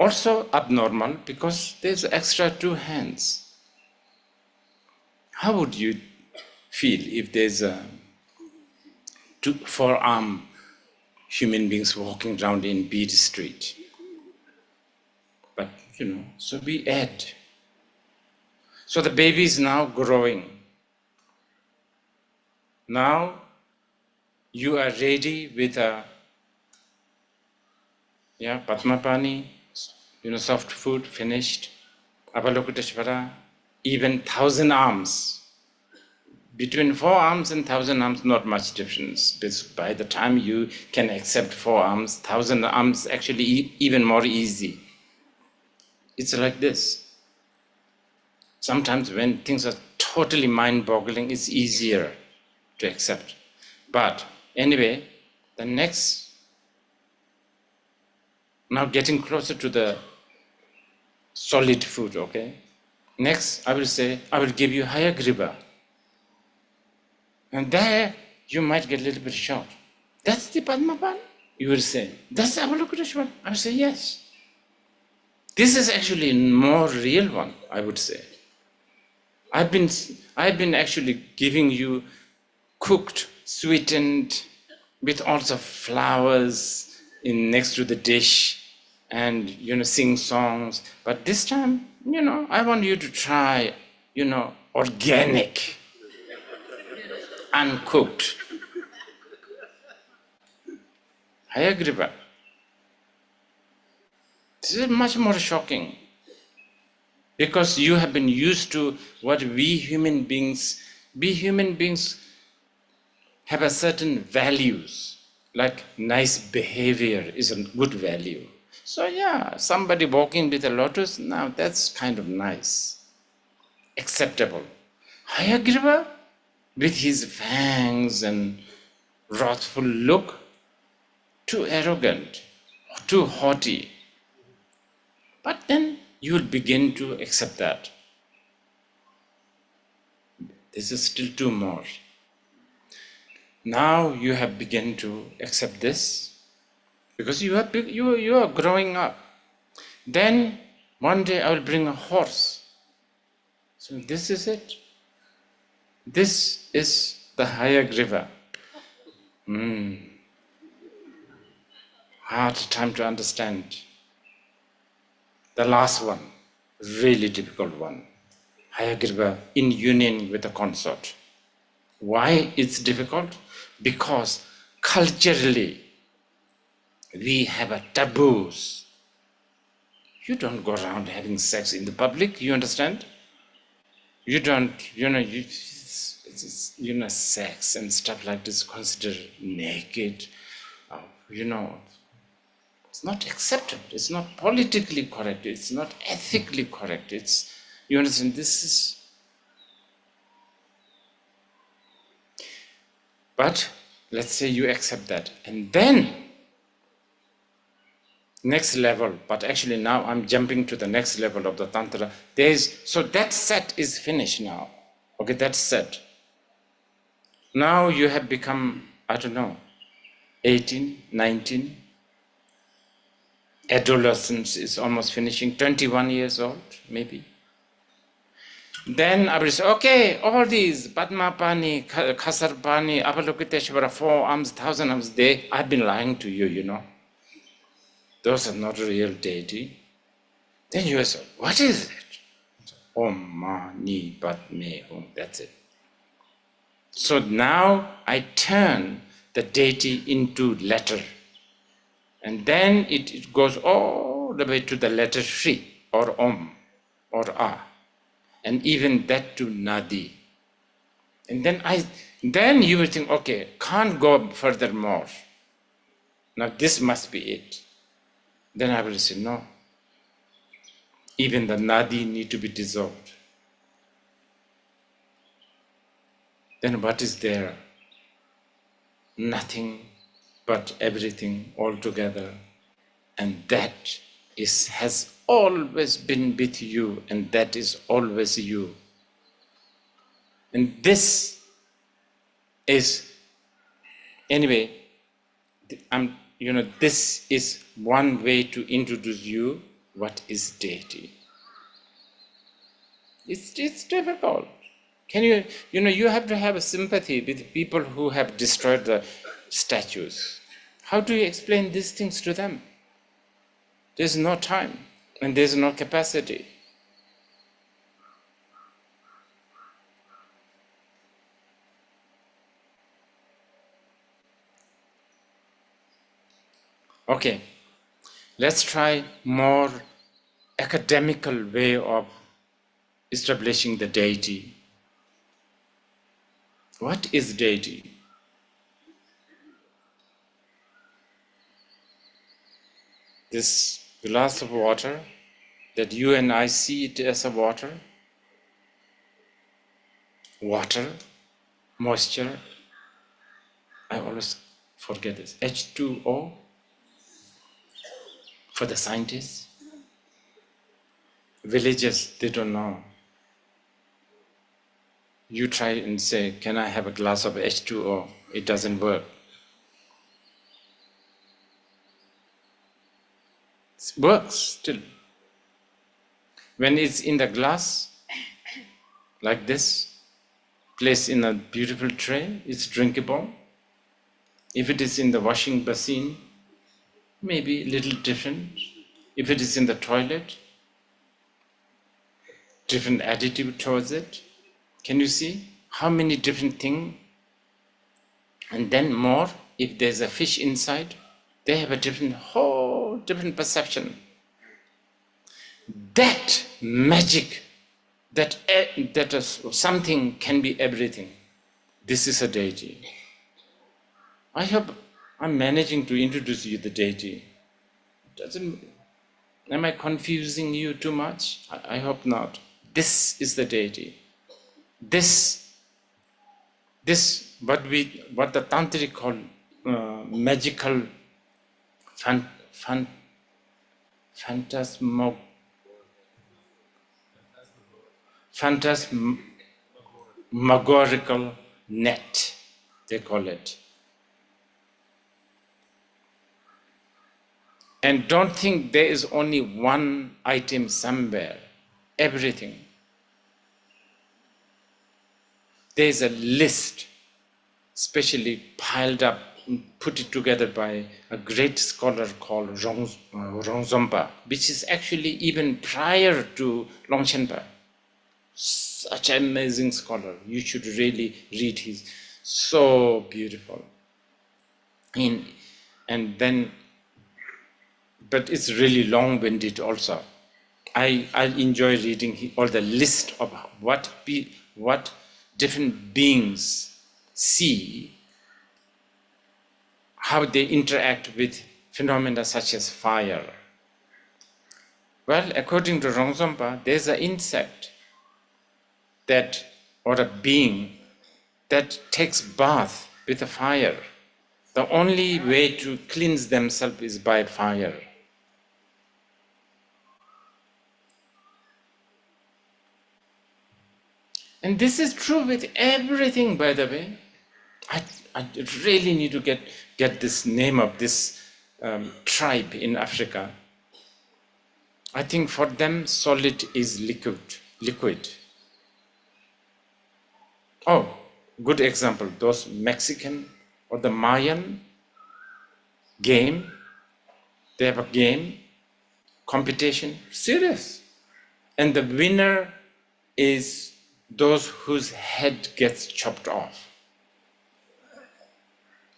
also abnormal, because there's extra 2 hands. How would you feel if there's 4-arm human beings walking around in Beat Street? But so we add. So the baby is now growing. Now you are ready with a Padmapani, soft food finished, Avalokiteshvara, even 1,000 arms. Between 4 arms and 1,000 arms, not much difference. Because by the time you can accept 4 arms, 1,000 arms actually even more easy. It's like this. Sometimes when things are totally mind-boggling, it's easier to accept. But anyway, the next, now getting closer to the solid food, okay? Next, I will say, I will give you Hayagriva. And there, you might get a little bit shocked. That's the Padmapani? You will say, that's the Avalokiteshvara? I will say, yes. This is actually a more real one, I would say. I've been actually giving you cooked, sweetened, with all sorts of flowers next to the dish, and sing songs. But this time, I want you to try, organic, uncooked. Hayagriva. This is much more shocking, because you have been used to what we human beings have a certain values, like nice behavior is a good value. So somebody walking with a lotus, now that's kind of nice, acceptable. Hayagriva, with his fangs and wrathful look, too arrogant, too haughty. But then you will begin to accept that. This is still too more. Now you have begun to accept this, because you are growing up. Then one day I will bring a horse. So this is it. This is the Hayagriva. Hard time to understand. The last one, really difficult one. Hayagriva in union with a consort. Why it's difficult? Because culturally we have a taboos. You don't go around having sex in the public, you understand? You don't, sex and stuff like this considered naked. It's not accepted. It's not politically correct. It's not ethically correct. You understand? This is. But let's say you accept that, and then next level. But actually, now I'm jumping to the next level of the Tantra. So that set is finished now. Okay, that's set. Now you have become, 18, 19. Adolescence is almost finishing, 21 years old, maybe. Then I will say, okay, all these Padmapani, Khasarpani, Avalokiteshvara, 4 arms, 1,000 arms, I've been lying to you, you know. Those are not real deity. Then you will say, what is it? Om Mani Padme Hum. That's it. So now I turn the deity into letter. And then it goes all the way to the letter Shri or Om or A. And even that to Nadi. And then you will think, okay, can't go furthermore. Now this must be it. Then I will say, no. Even the Nadi need to be dissolved. Then what is there? Nothing but everything all together. And that has always been with you, and that is always you. And this is, anyway, this is one way to introduce you what is deity. It's difficult. You have to have a sympathy with people who have destroyed the statues. How do you explain these things to them? There's no time and there's no capacity. Okay, let's try more academical way of establishing the deity. What is deity? This glass of water that you and I see it as a water, moisture, I always forget this, H2O for the scientists. Villagers, they don't know. You try and say, can I have a glass of H2O? It doesn't work. It works still. When it's in the glass, like this, placed in a beautiful tray, it's drinkable. If it is in the washing basin, maybe a little different. If it is in the toilet, different attitude towards it. Can you see how many different things? And then more, if there's a fish inside, they have a whole different perception. That magic, that something can be everything. This is a deity. I hope I'm managing to introduce you the deity. Am I confusing you too much? I hope not. This is the deity. This what the tantric call magical phantasmagorical net, they call it. And don't think there is only one item somewhere. Everything. There is a list, specially piled up, put it together by a great scholar called Rongzompa, which is actually even prior to Longshenpa. Such an amazing scholar. You should really read his. So beautiful. But it's really long-winded also. I enjoy reading all the list of what different beings see, how they interact with phenomena such as fire. Well, according to Rongzompa, there's an insect or a being that takes bath with a fire. The only way to cleanse themselves is by fire. And this is true with everything, by the way. I really need to get this name of this tribe in Africa. I think for them, solid is liquid. Oh, good example. Those Mexican or the Mayan game, they have a game, competition, serious. And the winner is those whose head gets chopped off.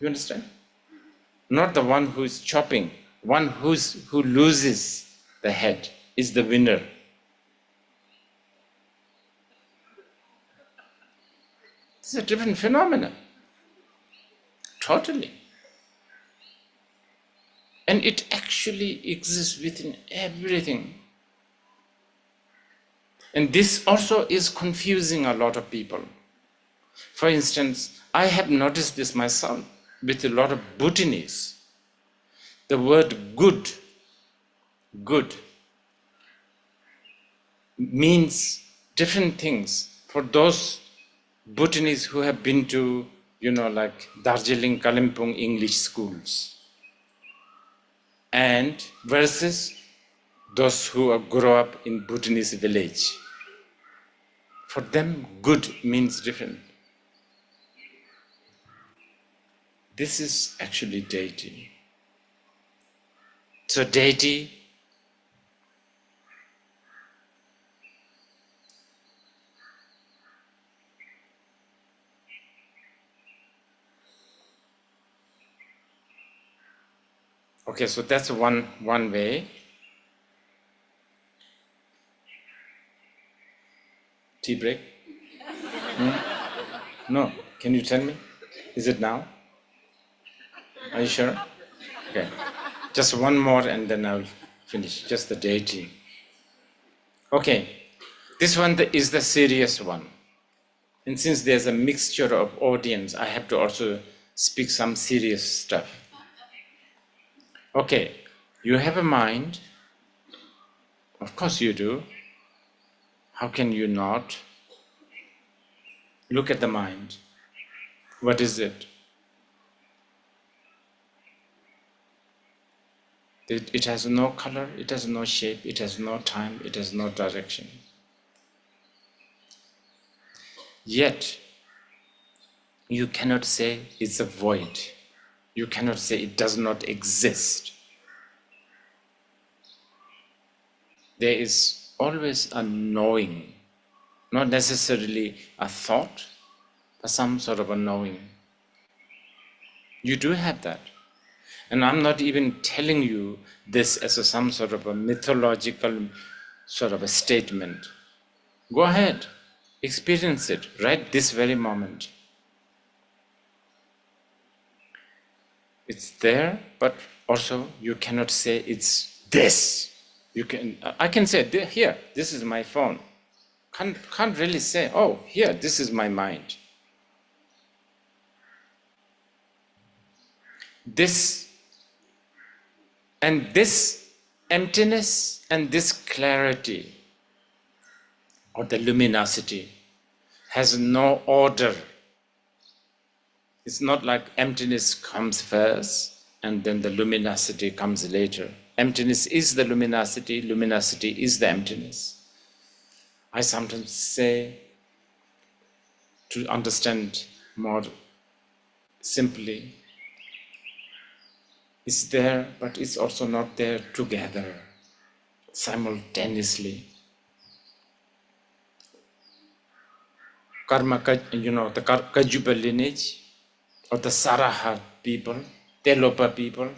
You understand? Not the one who is chopping. One who loses the head is the winner. This is a different phenomenon. Totally. And it actually exists within everything. And this also is confusing a lot of people. For instance, I have noticed this myself with a lot of Bhutanese. The word good means different things for those Bhutanese who have been to, like Darjeeling, Kalimpong English schools, and versus those who grow up in Bhutanese village. For them, good means different. This is actually deity. So deity okay, so that's one way. Tea break? No. Can you tell me? Is it now? Are you sure? Okay. Just one more and then I'll finish. Just the deity. Okay. This one is the serious one. And since there's a mixture of audience, I have to also speak some serious stuff. Okay. You have a mind. Of course you do. How can you not? Look at the mind. What is it? It has no color, it has no shape, it has no time, it has no direction. Yet, you cannot say it's a void. You cannot say it does not exist. There is always a knowing, not necessarily a thought, but some sort of a knowing. You do have that. And I'm not even telling you this as some sort of a mythological sort of a statement. Go ahead, experience it right this very moment. It's there, but also you cannot say it's this. I can say, here, this is my phone. Can't really say, oh, here, this is my mind. This emptiness and this clarity or the luminosity has no order. It's not like emptiness comes first and then the luminosity comes later. Emptiness is the luminosity, luminosity is the emptiness. I sometimes say, to understand more simply, it's there, but it's also not there together, simultaneously. Karma, the Kajuba lineage, or the Sarahat people, Telopa people,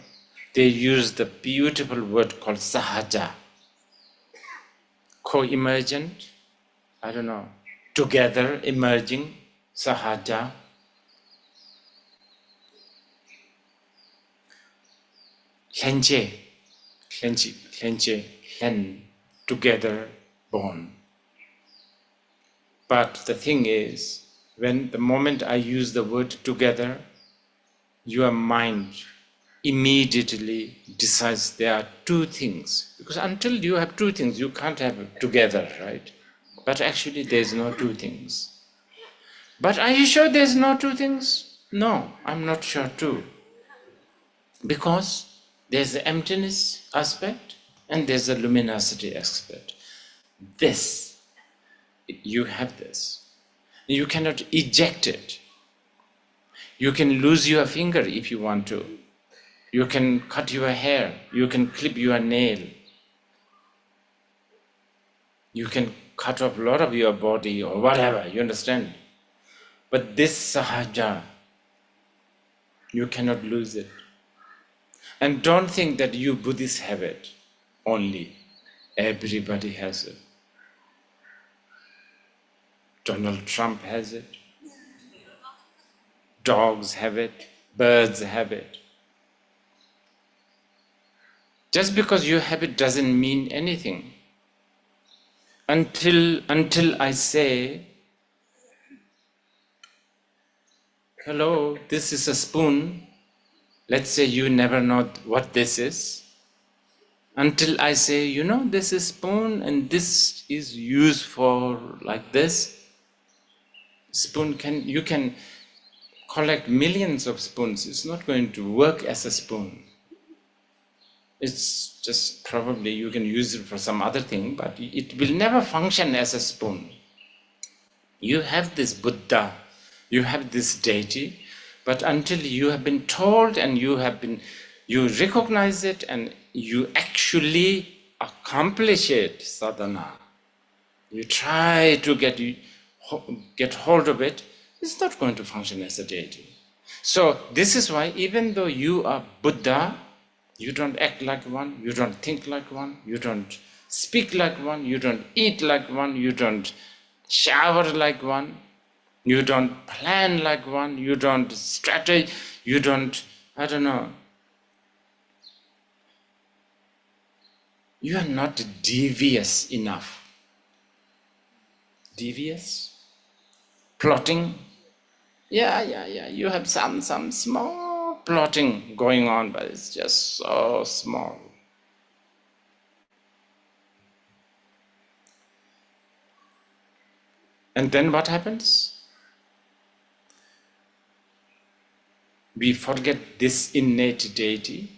they use the beautiful word called Sahaja, co-emergent, together, emerging, Sahaja. Hlenche, hen, together, born. But the thing is, the moment I use the word together, your mind immediately decides there are two things. Because until you have two things, you can't have together, right? But actually there's no two things. But are you sure there's no two things? No, I'm not sure too. Because there's the emptiness aspect and there's the luminosity aspect. You have this. You cannot eject it. You can lose your finger if you want to. You can cut your hair. You can clip your nail. You can cut off a lot of your body or whatever, you understand? But this sahaja, you cannot lose it. And don't think that you Buddhists have it only. Everybody has it. Donald Trump has it. Dogs have it. Birds have it. Just because you have it doesn't mean anything. Until I say, hello, this is a spoon. Let's say you never know what this is. Until I say, you know, this is spoon and this is used for like this. Spoon you can collect millions of spoons. It's not going to work as a spoon. It's just probably you can use it for some other thing, but it will never function as a spoon. You have this Buddha, you have this deity, but until you have been told and you recognize it and you actually accomplish it, sadhana, you try to get hold of it, it's not going to function as a deity. So this is why even though you are Buddha, you don't act like one, you don't think like one, you don't speak like one, you don't eat like one, you don't shower like one, you don't plan like one, you don't strategize, you don't, I don't know. You are not devious enough. Devious? Plotting? Yeah. You have some small plotting going on, but it's just so small. And then what happens? We forget this innate deity.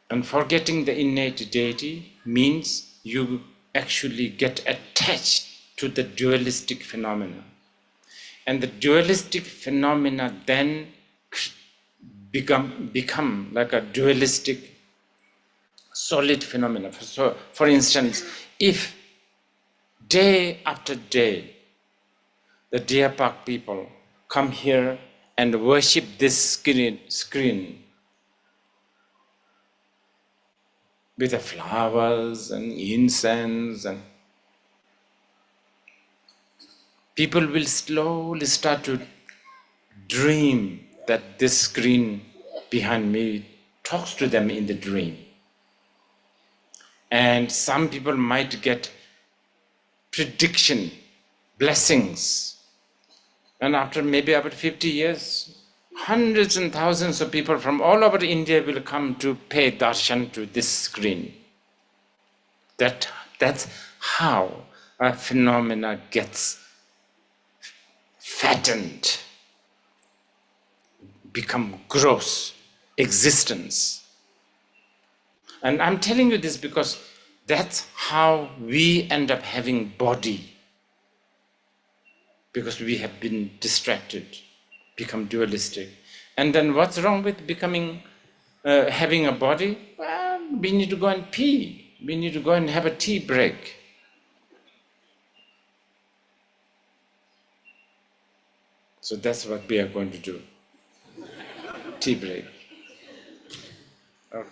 And forgetting the innate deity means you actually get attached to the dualistic phenomena. And the dualistic phenomena then become like a dualistic solid phenomena. So, for instance, if day after day the Deer Park people come here and worship this screen with the flowers and incense, and people will slowly start to dream that this screen behind me talks to them in the dream. And some people might get prediction, blessings. And after maybe about 50 years, hundreds and thousands of people from all over India will come to pay darshan to this screen. That's how a phenomena gets fattened, become gross existence. And I'm telling you this because that's how we end up having body. Because we have been distracted, become dualistic. And then what's wrong with having a body? Well, we need to go and pee. We need to go and have a tea break. So that's what we are going to do. Tea break. Okay.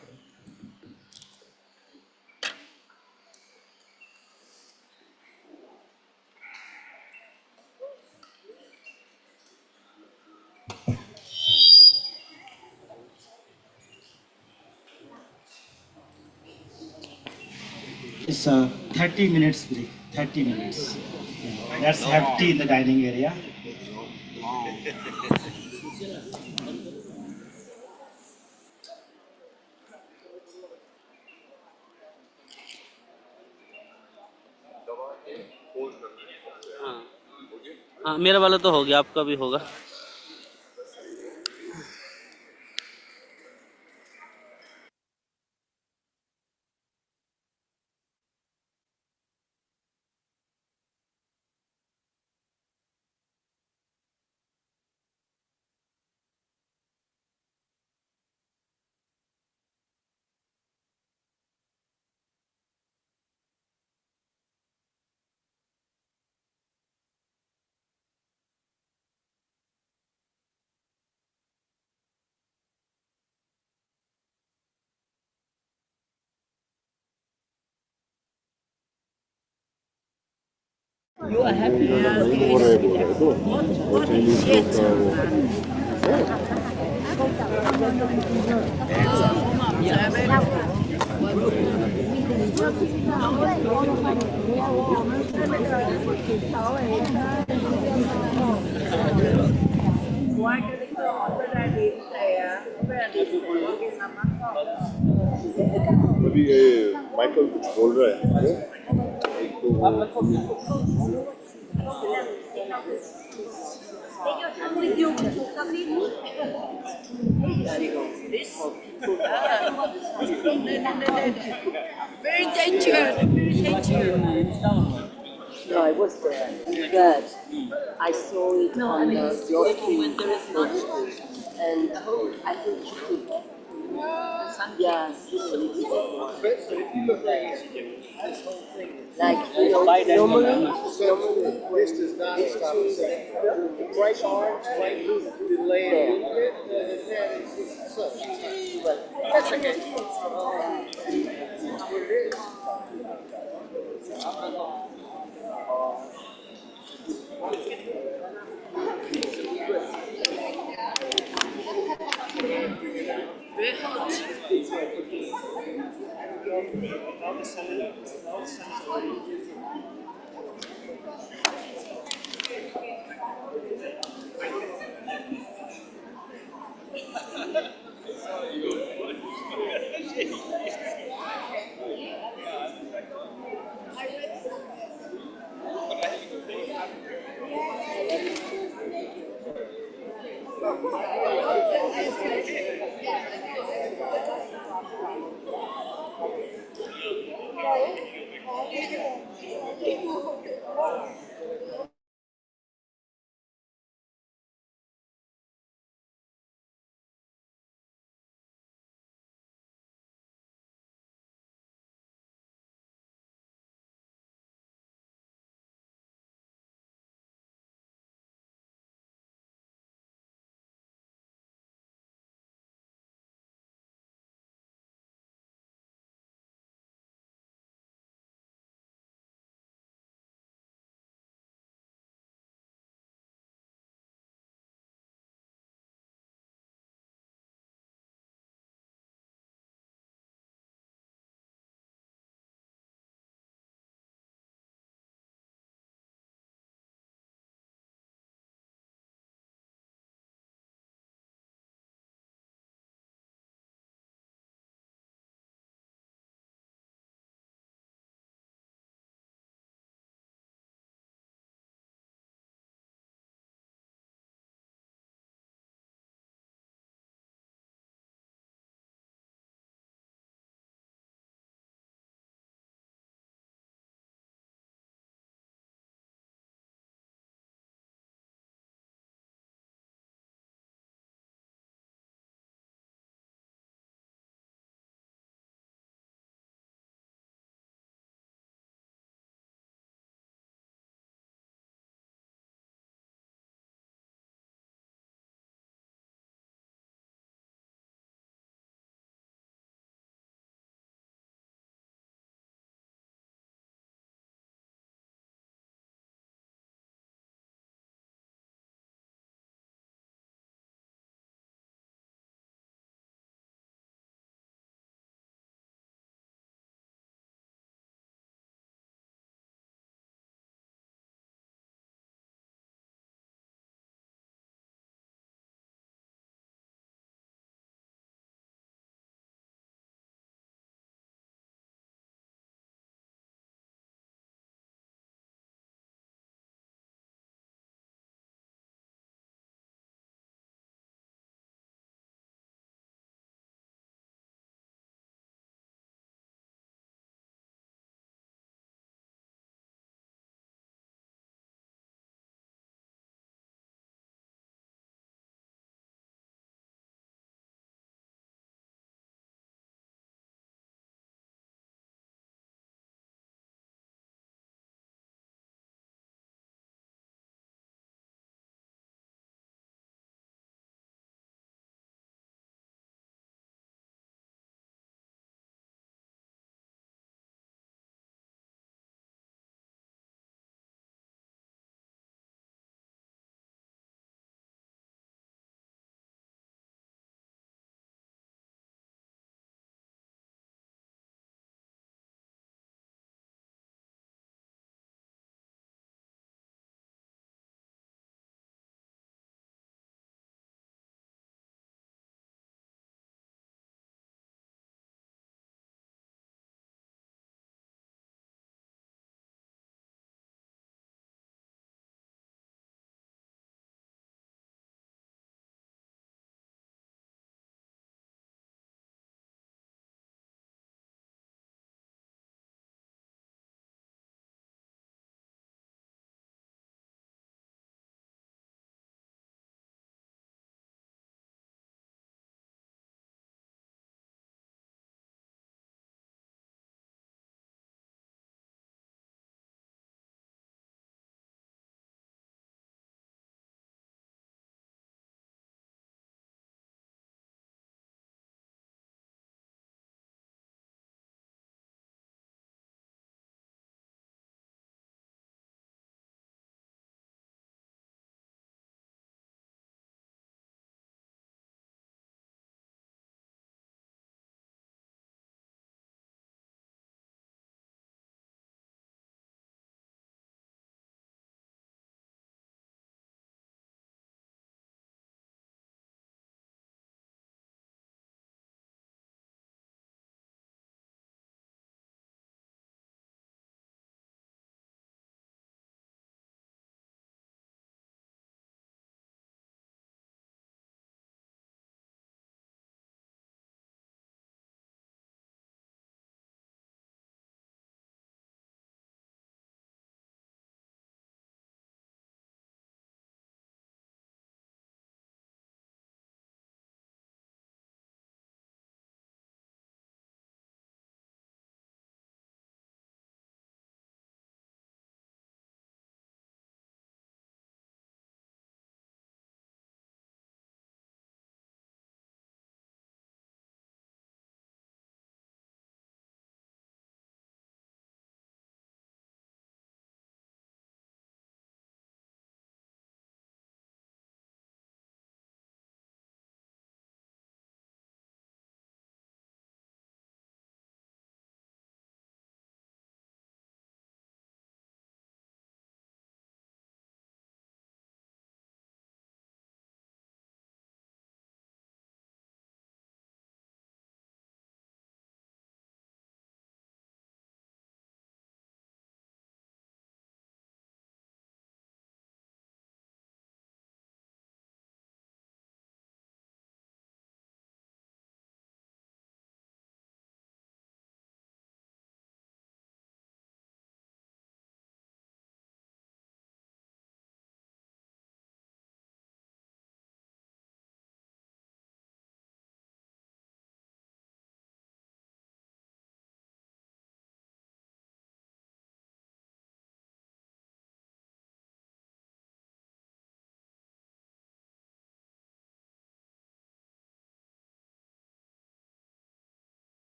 It's a 30 minutes break, 30 minutes. Let's have tea in the dining area. हाँ मेरा वाला तो हो गया, आपका भी होगा। You are happy. अभी ये माइकल कुछ बोल रहा है एक तो Very dangerous, very dangerous. No, I was there, but I saw it on your screen, and I think you could. Yes, like normally, This does not stop the same. The bright orange, bright blue, delay a little bit, and then it's just so. That's okay. That's what it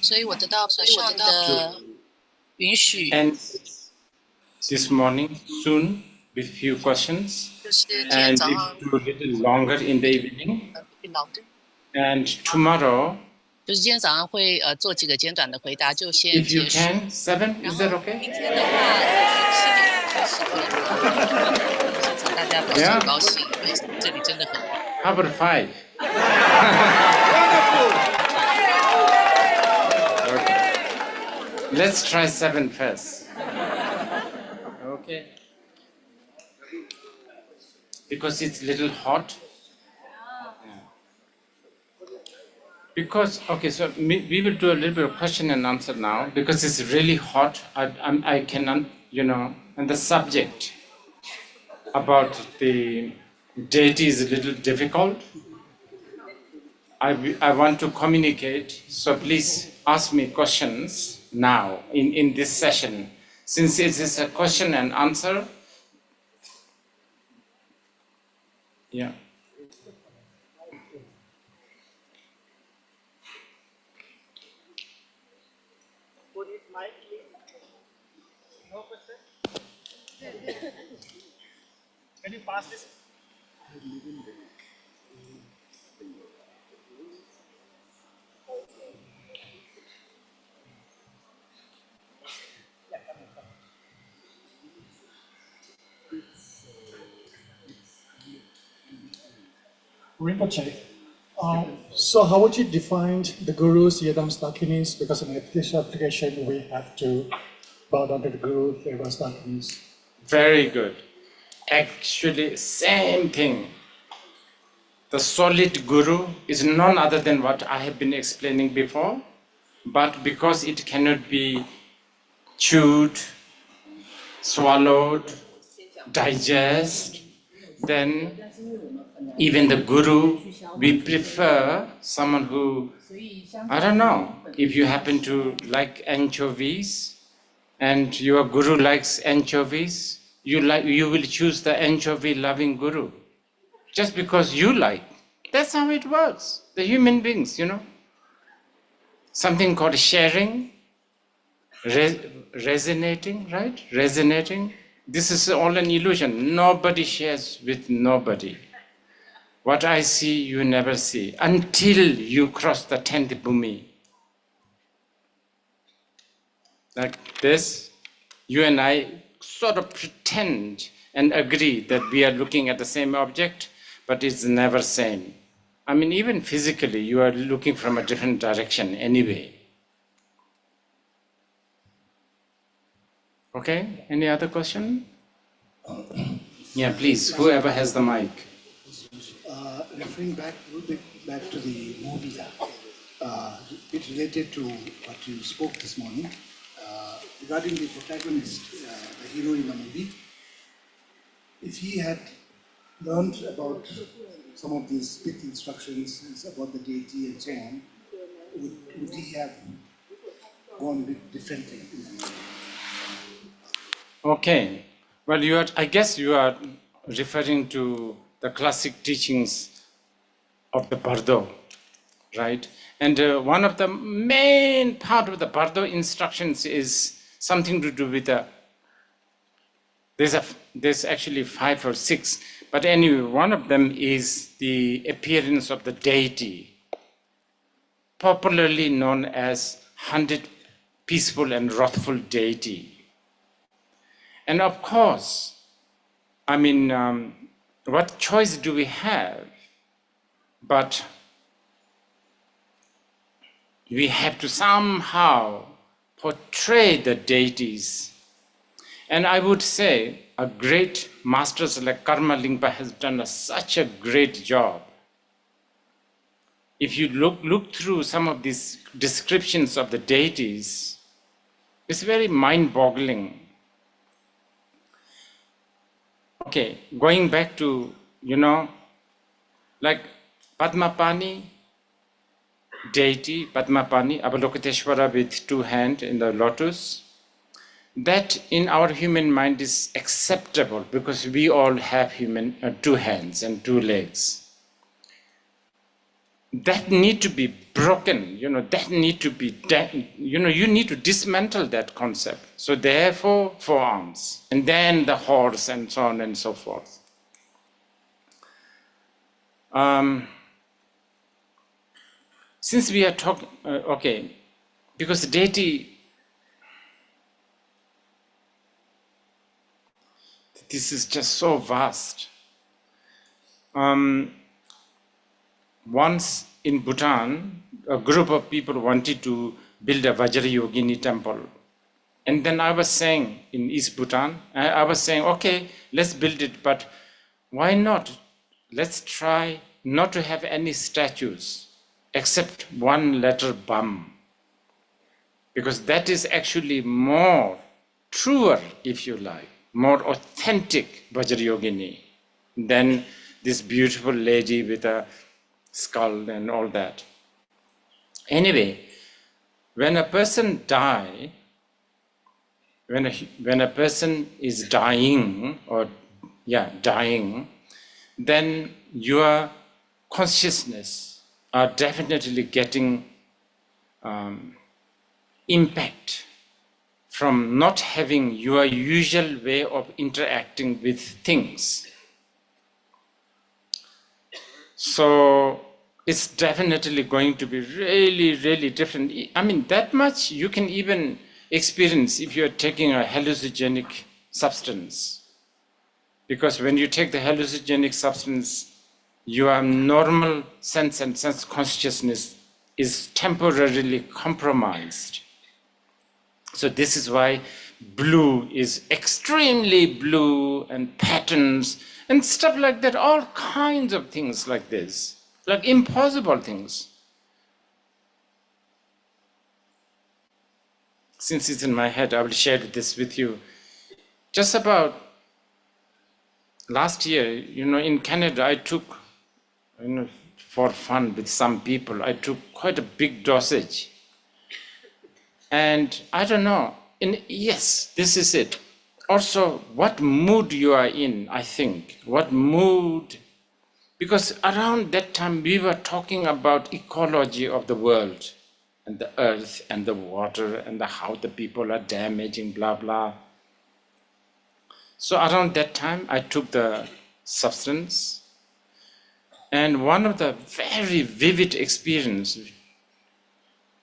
所以我得到和尚的允许， And this morning, soon, with few questions, 就是今天 and 早 we 上 will do a little longer in the evening. 老的， And tomorrow, 就是今天早上会做几个简短的回答，就先 if you 结束。 can, 7, 然 is 后 that 明 okay? 天的话7点开始可以吗？现场大家不是很高兴，因为这里真的很。 How about 5? Okay. Let's try 7 first. Okay. Because it's a little hot. Yeah. Because, okay, so we will do a little bit of question and answer now because it's really hot. I cannot, and the subject about the deity is a little difficult. I want to communicate, so please ask me questions now in this session. Since it is a question and answer, yeah. Buddhist mic, please. No question? Can you pass this? Rinpoche, so how would you define the Guru's Yadams Dakinis? Because in this application we have to bow down to the Guru, Yadams Dakinis. Very good. Actually, same thing. The solid Guru is none other than what I have been explaining before, but because it cannot be chewed, swallowed, digest, then even the Guru, we prefer someone who, I don't know, if you happen to like anchovies and your Guru likes anchovies, you will choose the anchovy-loving Guru. Just because you like. That's how it works. The human beings, Something called sharing, resonating, right? Resonating. This is all an illusion. Nobody shares with nobody. What I see, you never see until you cross the 10th bhumi. Like this, you and I sort of pretend and agree that we are looking at the same object, but it's never same. I mean, even physically, you are looking from a different direction anyway. Okay, any other question? Yeah, please, whoever has the mic. Referring back a little bit back to the movie, it's related to what you spoke this morning regarding the protagonist, the hero in the movie. If he had learned about some of these big instructions about the deity and so on, would he have gone a bit differently? Okay, well, I guess you are referring to the classic teachings of the Bardo, right? And one of the main part of the Bardo instructions is something to do with there's actually 5 or 6, but anyway, one of them is the appearance of the deity, popularly known as 100 peaceful and wrathful deity. And of course, I mean, what choice do we have? But we have to somehow portray the deities. And I would say a great masters like Karma Lingpa has done such a great job. If you look through some of these descriptions of the deities, it's very mind-boggling. Okay, going back to, like Padmapani deity, Padmapani, Avalokiteshvara with 2 hands in the lotus, that in our human mind is acceptable because we all have 2 hands and 2 legs. that need to be broken, that need to be, you need to dismantle that concept. So therefore, forearms, and then the horse, and so on and so forth. Since we are talking, okay, because deity, this is just so vast. Once in Bhutan, a group of people wanted to build a Vajrayogini temple. And then I was saying, in East Bhutan, I was saying, okay, let's build it, but why not? Let's try not to have any statues except one letter Bam. Because that is actually more truer, if you like, more authentic Vajrayogini than this beautiful lady with a skull and all that. Anyway, when a person dies, when a person is dying, then your consciousness are definitely getting impact from not having your usual way of interacting with things. So it's definitely going to be really, really different. I mean, that much you can even experience if you're taking a hallucinogenic substance. Because when you take the hallucinogenic substance, your normal sense and sense consciousness is temporarily compromised. So this is why blue is extremely blue, and patterns and stuff like that, all kinds of things like this, like impossible things. Since it's in my head, I will share this with you. Just about last year, in Canada, I took, for fun with some people, I took quite a big dosage. And I don't know, yes, this is it. Also, what mood you are in, I think. What mood? Because around that time, we were talking about ecology of the world, and the earth, and the water, and how the people are damaging, blah, blah. So around that time, I took the substance. And one of the very vivid experiences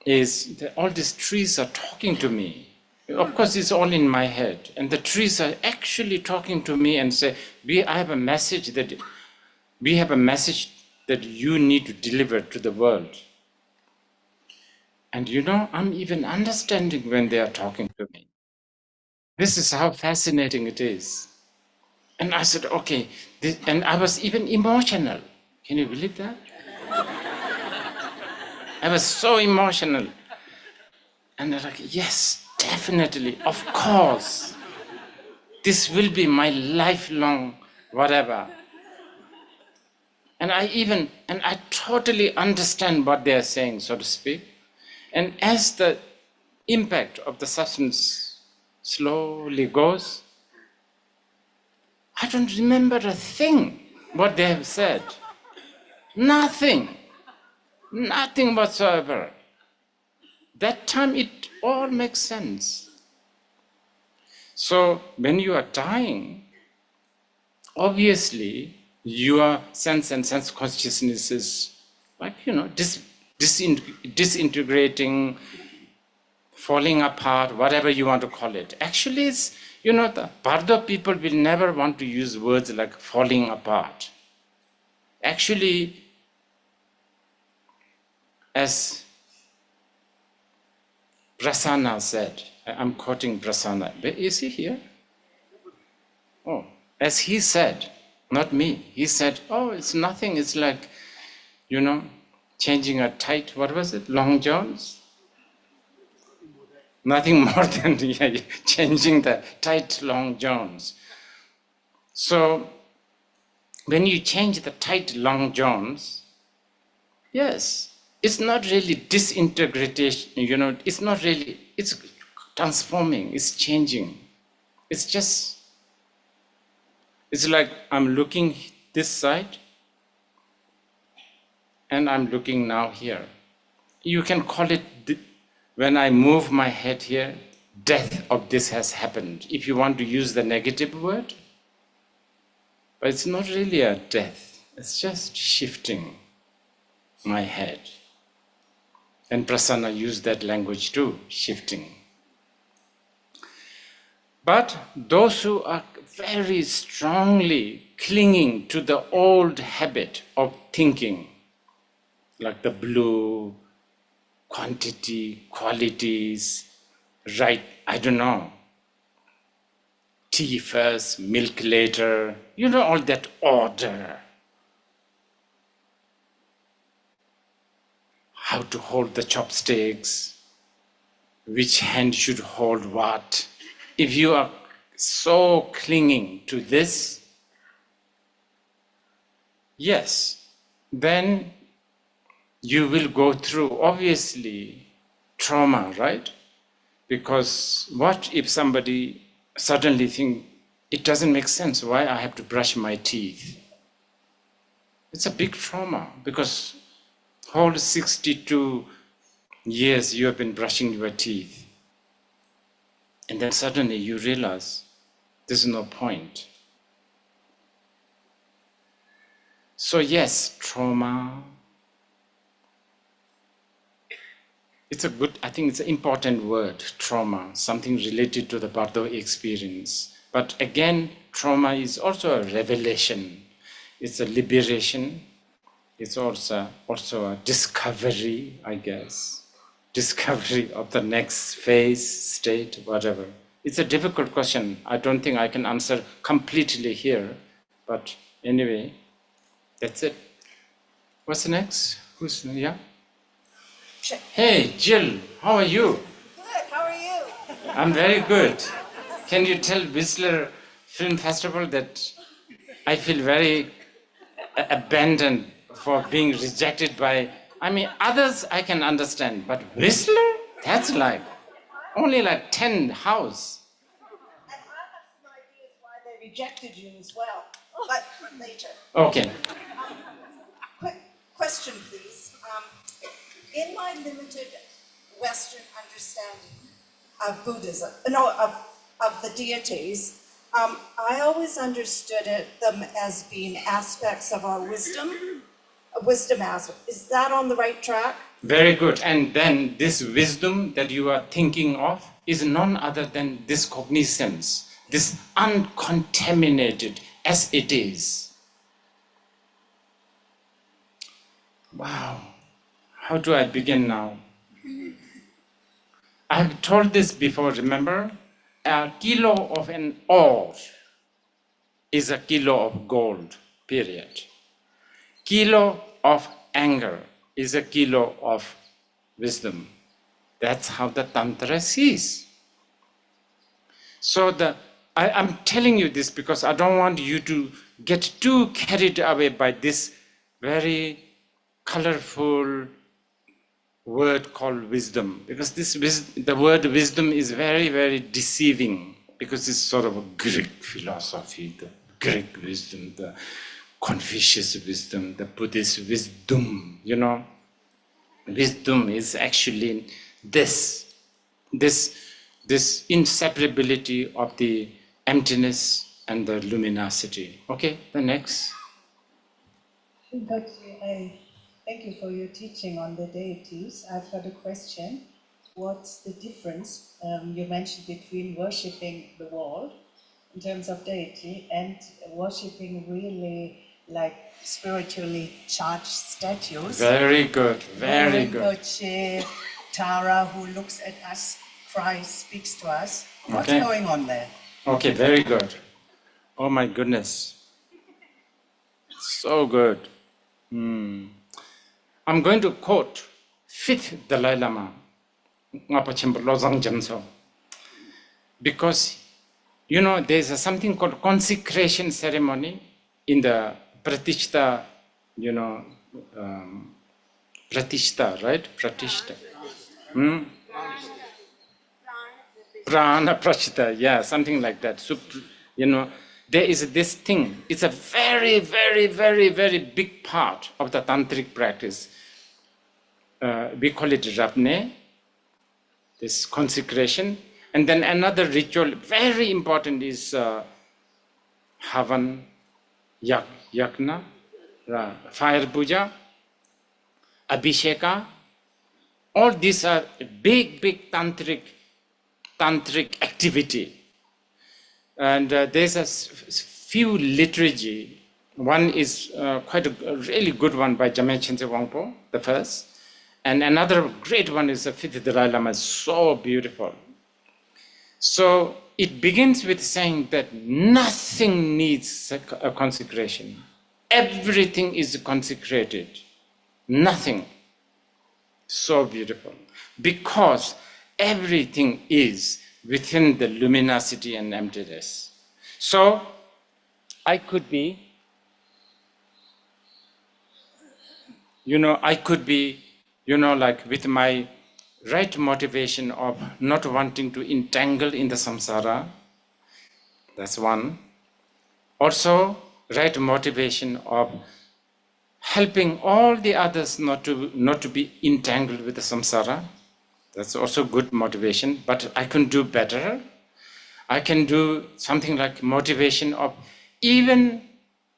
is that all these trees are talking to me. Of course, it's all in my head. And the trees are actually talking to me and say, we have a message that you need to deliver to the world. And I'm even understanding when they are talking to me. This is how fascinating it is. And I said, okay, and I was even emotional. Can you believe that? I was so emotional. And they're like, yes, definitely, of course. This will be my lifelong whatever. And I totally understand what they're saying, so to speak. And as the impact of the substance slowly goes, I don't remember a thing what they have said. Nothing whatsoever. That time it all makes sense. So when you are dying, obviously your sense and sense consciousness is like, disintegrating, falling apart, whatever you want to call it. Actually, it's, the Bardo people will never want to use words like falling apart. Actually, as Prasanna said, I'm quoting Prasanna. Is he here? Oh, as he said, not me. He said, oh, it's nothing. It's like, changing a tight, what was it? Long johns? Nothing more than changing the tight long johns. So when you change the tight long johns, yes, it's not really disintegration, it's not really, it's transforming, it's changing. It's like I'm looking this side, and I'm looking now here. You can call it, when I move my head here, death of this has happened, if you want to use the negative word. But it's not really a death, it's just shifting my head. And Prasanna used that language too, shifting. But those who are very strongly clinging to the old habit of thinking, like the blue, quantity, qualities, right, I don't know, tea first, milk later, you know, all that order. How to hold the chopsticks, which hand should hold what. If you are so clinging to this, yes, then you will go through, obviously, trauma, right? Because what if somebody suddenly think, it doesn't make sense why I have to brush my teeth? It's a big trauma, because whole 62 years you have been brushing your teeth. And then suddenly you realize there's no point. So yes, trauma, it's a good, I think it's an important word, trauma, something related to the Bardo experience. But again, trauma is also a revelation. It's a liberation. It's also a discovery, I guess. Discovery of the next phase, state, whatever. It's a difficult question. I don't think I can answer completely here. But anyway, that's it. What's next? Who's, yeah? Hey, Jill, how are you? Good, how are you? I'm very good. Can you tell Whistler Film Festival that I feel very abandoned for being rejected by, I mean, others I can understand, but Whistler? That's like, only like 10 house. And I have some ideas why they rejected you as well, but later. Okay. Quick question, please. In my limited Western understanding of Buddhism, of the deities, I always understood them as being aspects of our wisdom, is that on the right track? Very good. And then this wisdom that you are thinking of is none other than this cognizance, this uncontaminated as it is. Wow. How do I begin now? I have told this before, remember? A kilo of an ore is a kilo of gold, period. Kilo of anger is a kilo of wisdom. That's how the Tantra sees. So I'm telling you this because I don't want you to get too carried away by this very colorful word called wisdom, because the word wisdom is very, very deceiving, because it's sort of a Greek philosophy, the Greek wisdom, the Confucius wisdom, the Buddhist wisdom, you know. Wisdom is actually this inseparability of the emptiness and the luminosity. Okay, the next. Thank you for your teaching on the deities. I've got a question. What's the difference you mentioned between worshipping the world in terms of deity and worshipping really like spiritually charged statues? Very good, very good. Rinpoche, Tara, who looks at us, cries, speaks to us. What's Okay. going on there? Okay, very good. Oh my goodness. So good. I'm going to quote 5th Dalai Lama, because, you know, there's something called consecration ceremony in the Pratishta, you know, Pratishta, right? Pratishta. Prana Pratishta, yeah, something like that. So, you know, there is this thing. It's a very, very, very, very big part of the tantric practice. We call it rapne, this consecration. And then another ritual, very important, is havan, yakna, fire puja, abhisheka. All these are big, big tantric activity. And there's a few liturgy. One is quite a really good one by Jamyang Chense Wangpo, the first. And another great one is the fifth Dalai Lama, so beautiful. So it begins with saying that nothing needs a consecration. Everything is consecrated. Nothing. So beautiful. Because everything is within the luminosity and emptiness. So I could be, like with my right motivation of not wanting to entangle in the samsara. That's one. Also, right motivation of helping all the others not to be entangled with the samsara. That's also good motivation, but I can do better. I can do something like motivation of even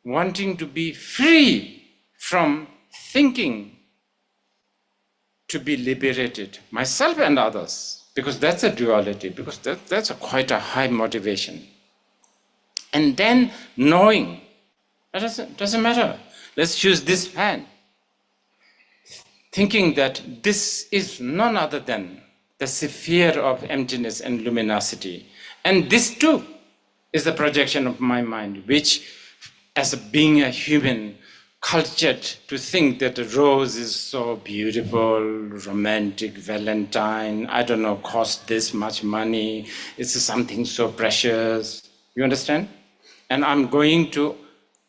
wanting to be free from thinking to be liberated, myself and others, because that's a duality, because that's quite a high motivation. And then knowing, it doesn't matter, let's choose this fan. Thinking that this is none other than the sphere of emptiness and luminosity. And this too is the projection of my mind, which, as being a human, cultured to think that a rose is so beautiful, romantic, Valentine, I don't know, cost this much money, it's something so precious. You understand? And I'm going to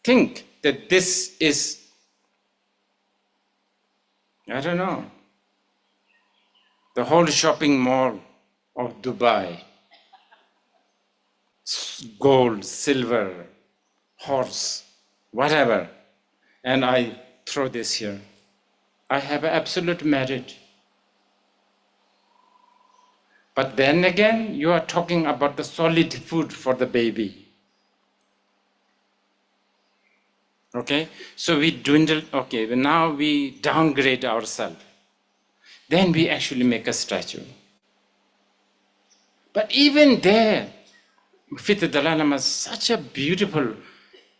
think that this is, I don't know, the whole shopping mall of Dubai, gold, silver, horse, whatever, and I throw this here. I have absolute merit. But then again, you are talking about the solid food for the baby. Okay, so we dwindle, okay, now we downgrade ourselves. Then we actually make a statue. But even there, fifth Dalai Lama is such a beautiful,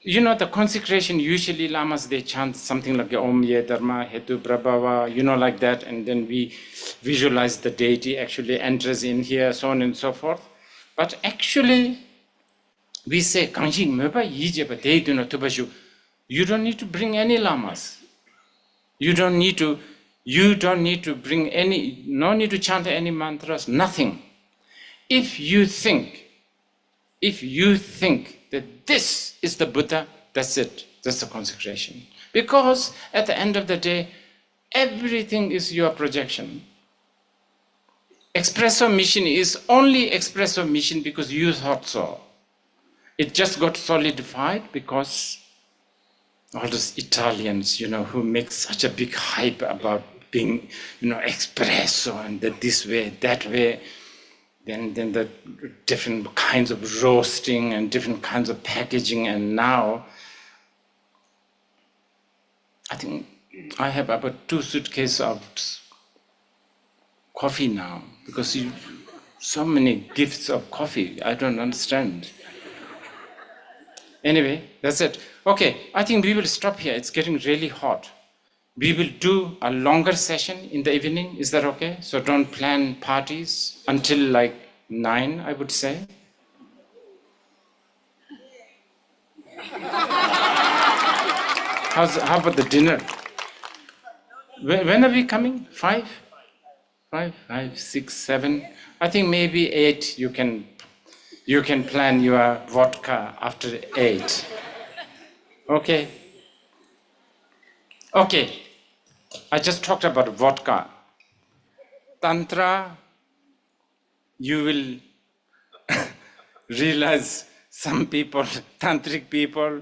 the consecration, usually Lamas, they chant something like Om Ye Dharma Hetu Prabhava, like that, and then we visualize the deity actually enters in here, so on and so forth. But actually, we say, Kanjing Meba Yijeba Deitu no Tubashu. You don't need to bring any lamas. You don't need to bring any, no need to chant any mantras, nothing. If you think that this is the Buddha, that's it. That's the consecration. Because at the end of the day, everything is your projection. Espresso mission is only espresso mission because you thought so. It just got solidified because all those Italians, who make such a big hype about being, espresso and that this way, that way, then the different kinds of roasting and different kinds of packaging, and now I think I have about 2 suitcases of coffee now, because so many gifts of coffee, I don't understand. Anyway, that's it. Okay, I think we will stop here. It's getting really hot. We will do a longer session in the evening. Is that okay? So don't plan parties until like 9, I would say. How about the dinner? When are we coming? 5? 5, 6, 7. I think maybe 8 you can plan your vodka after 8. Okay. Okay. I just talked about vodka. Tantra, you will realize some people, tantric people,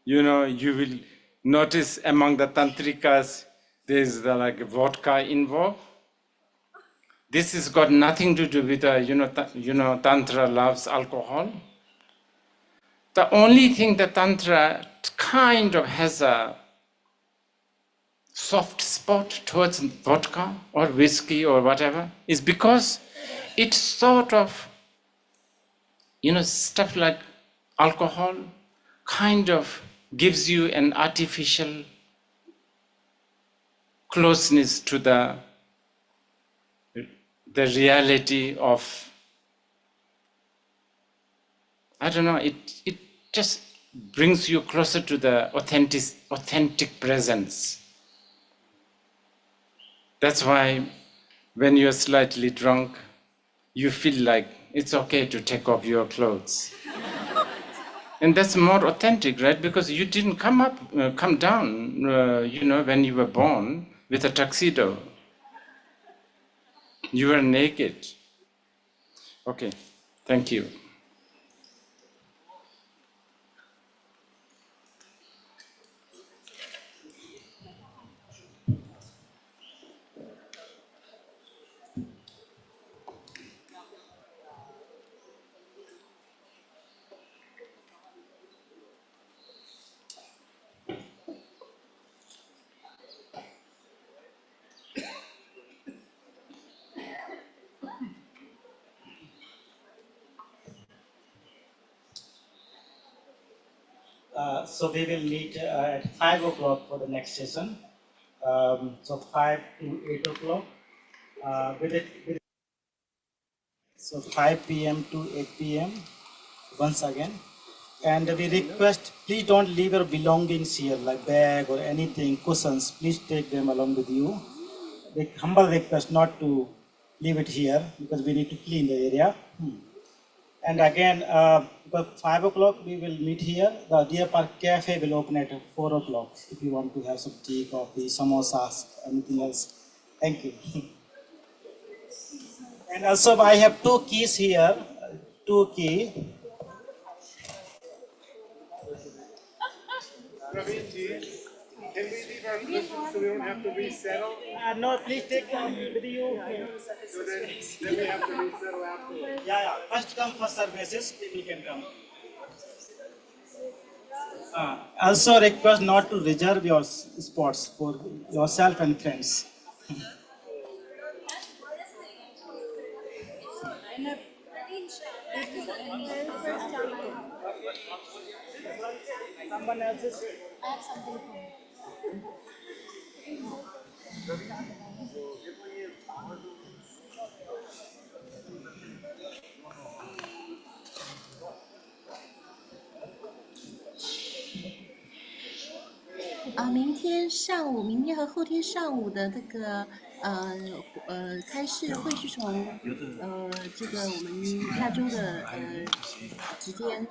you know, you will notice among the tantrikas, there's like vodka involved. This has got nothing to do with, Tantra loves alcohol. The only thing the Tantra kind of has a soft spot towards vodka or whiskey or whatever is because it's sort of, stuff like alcohol kind of gives you an artificial closeness to the reality of, I don't know, it just brings you closer to the authentic presence. That's why when you're slightly drunk, you feel like it's okay to take off your clothes. And that's more authentic, right? Because you didn't come down, when you were born with a tuxedo. You were naked. Okay, thank you. So we will meet at 5 o'clock for the next session. So 5 to 8 o'clock. So 5 p.m. to 8 p.m. once again. And we request, please don't leave your belongings here, like bag or anything, cushions. Please take them along with you. The humble request not to leave it here because we need to clean the area. And again, about 5 o'clock we will meet here. The Deer Park Cafe will open at 4 o'clock if you want to have some tea, coffee, samosas, anything else. Thank you. And also I have 2 keys here, 2 keys. Can we leave our cushions so we don't have to resettle? No, please take them with you. So then we have to resettle afterwards. Yeah. First come, first serve basis, people can come. Also request not to reserve your spots for yourself and friends. Someone else's? I have something for you.明天和后天上午的这个开市会是从这个我们亚洲的时间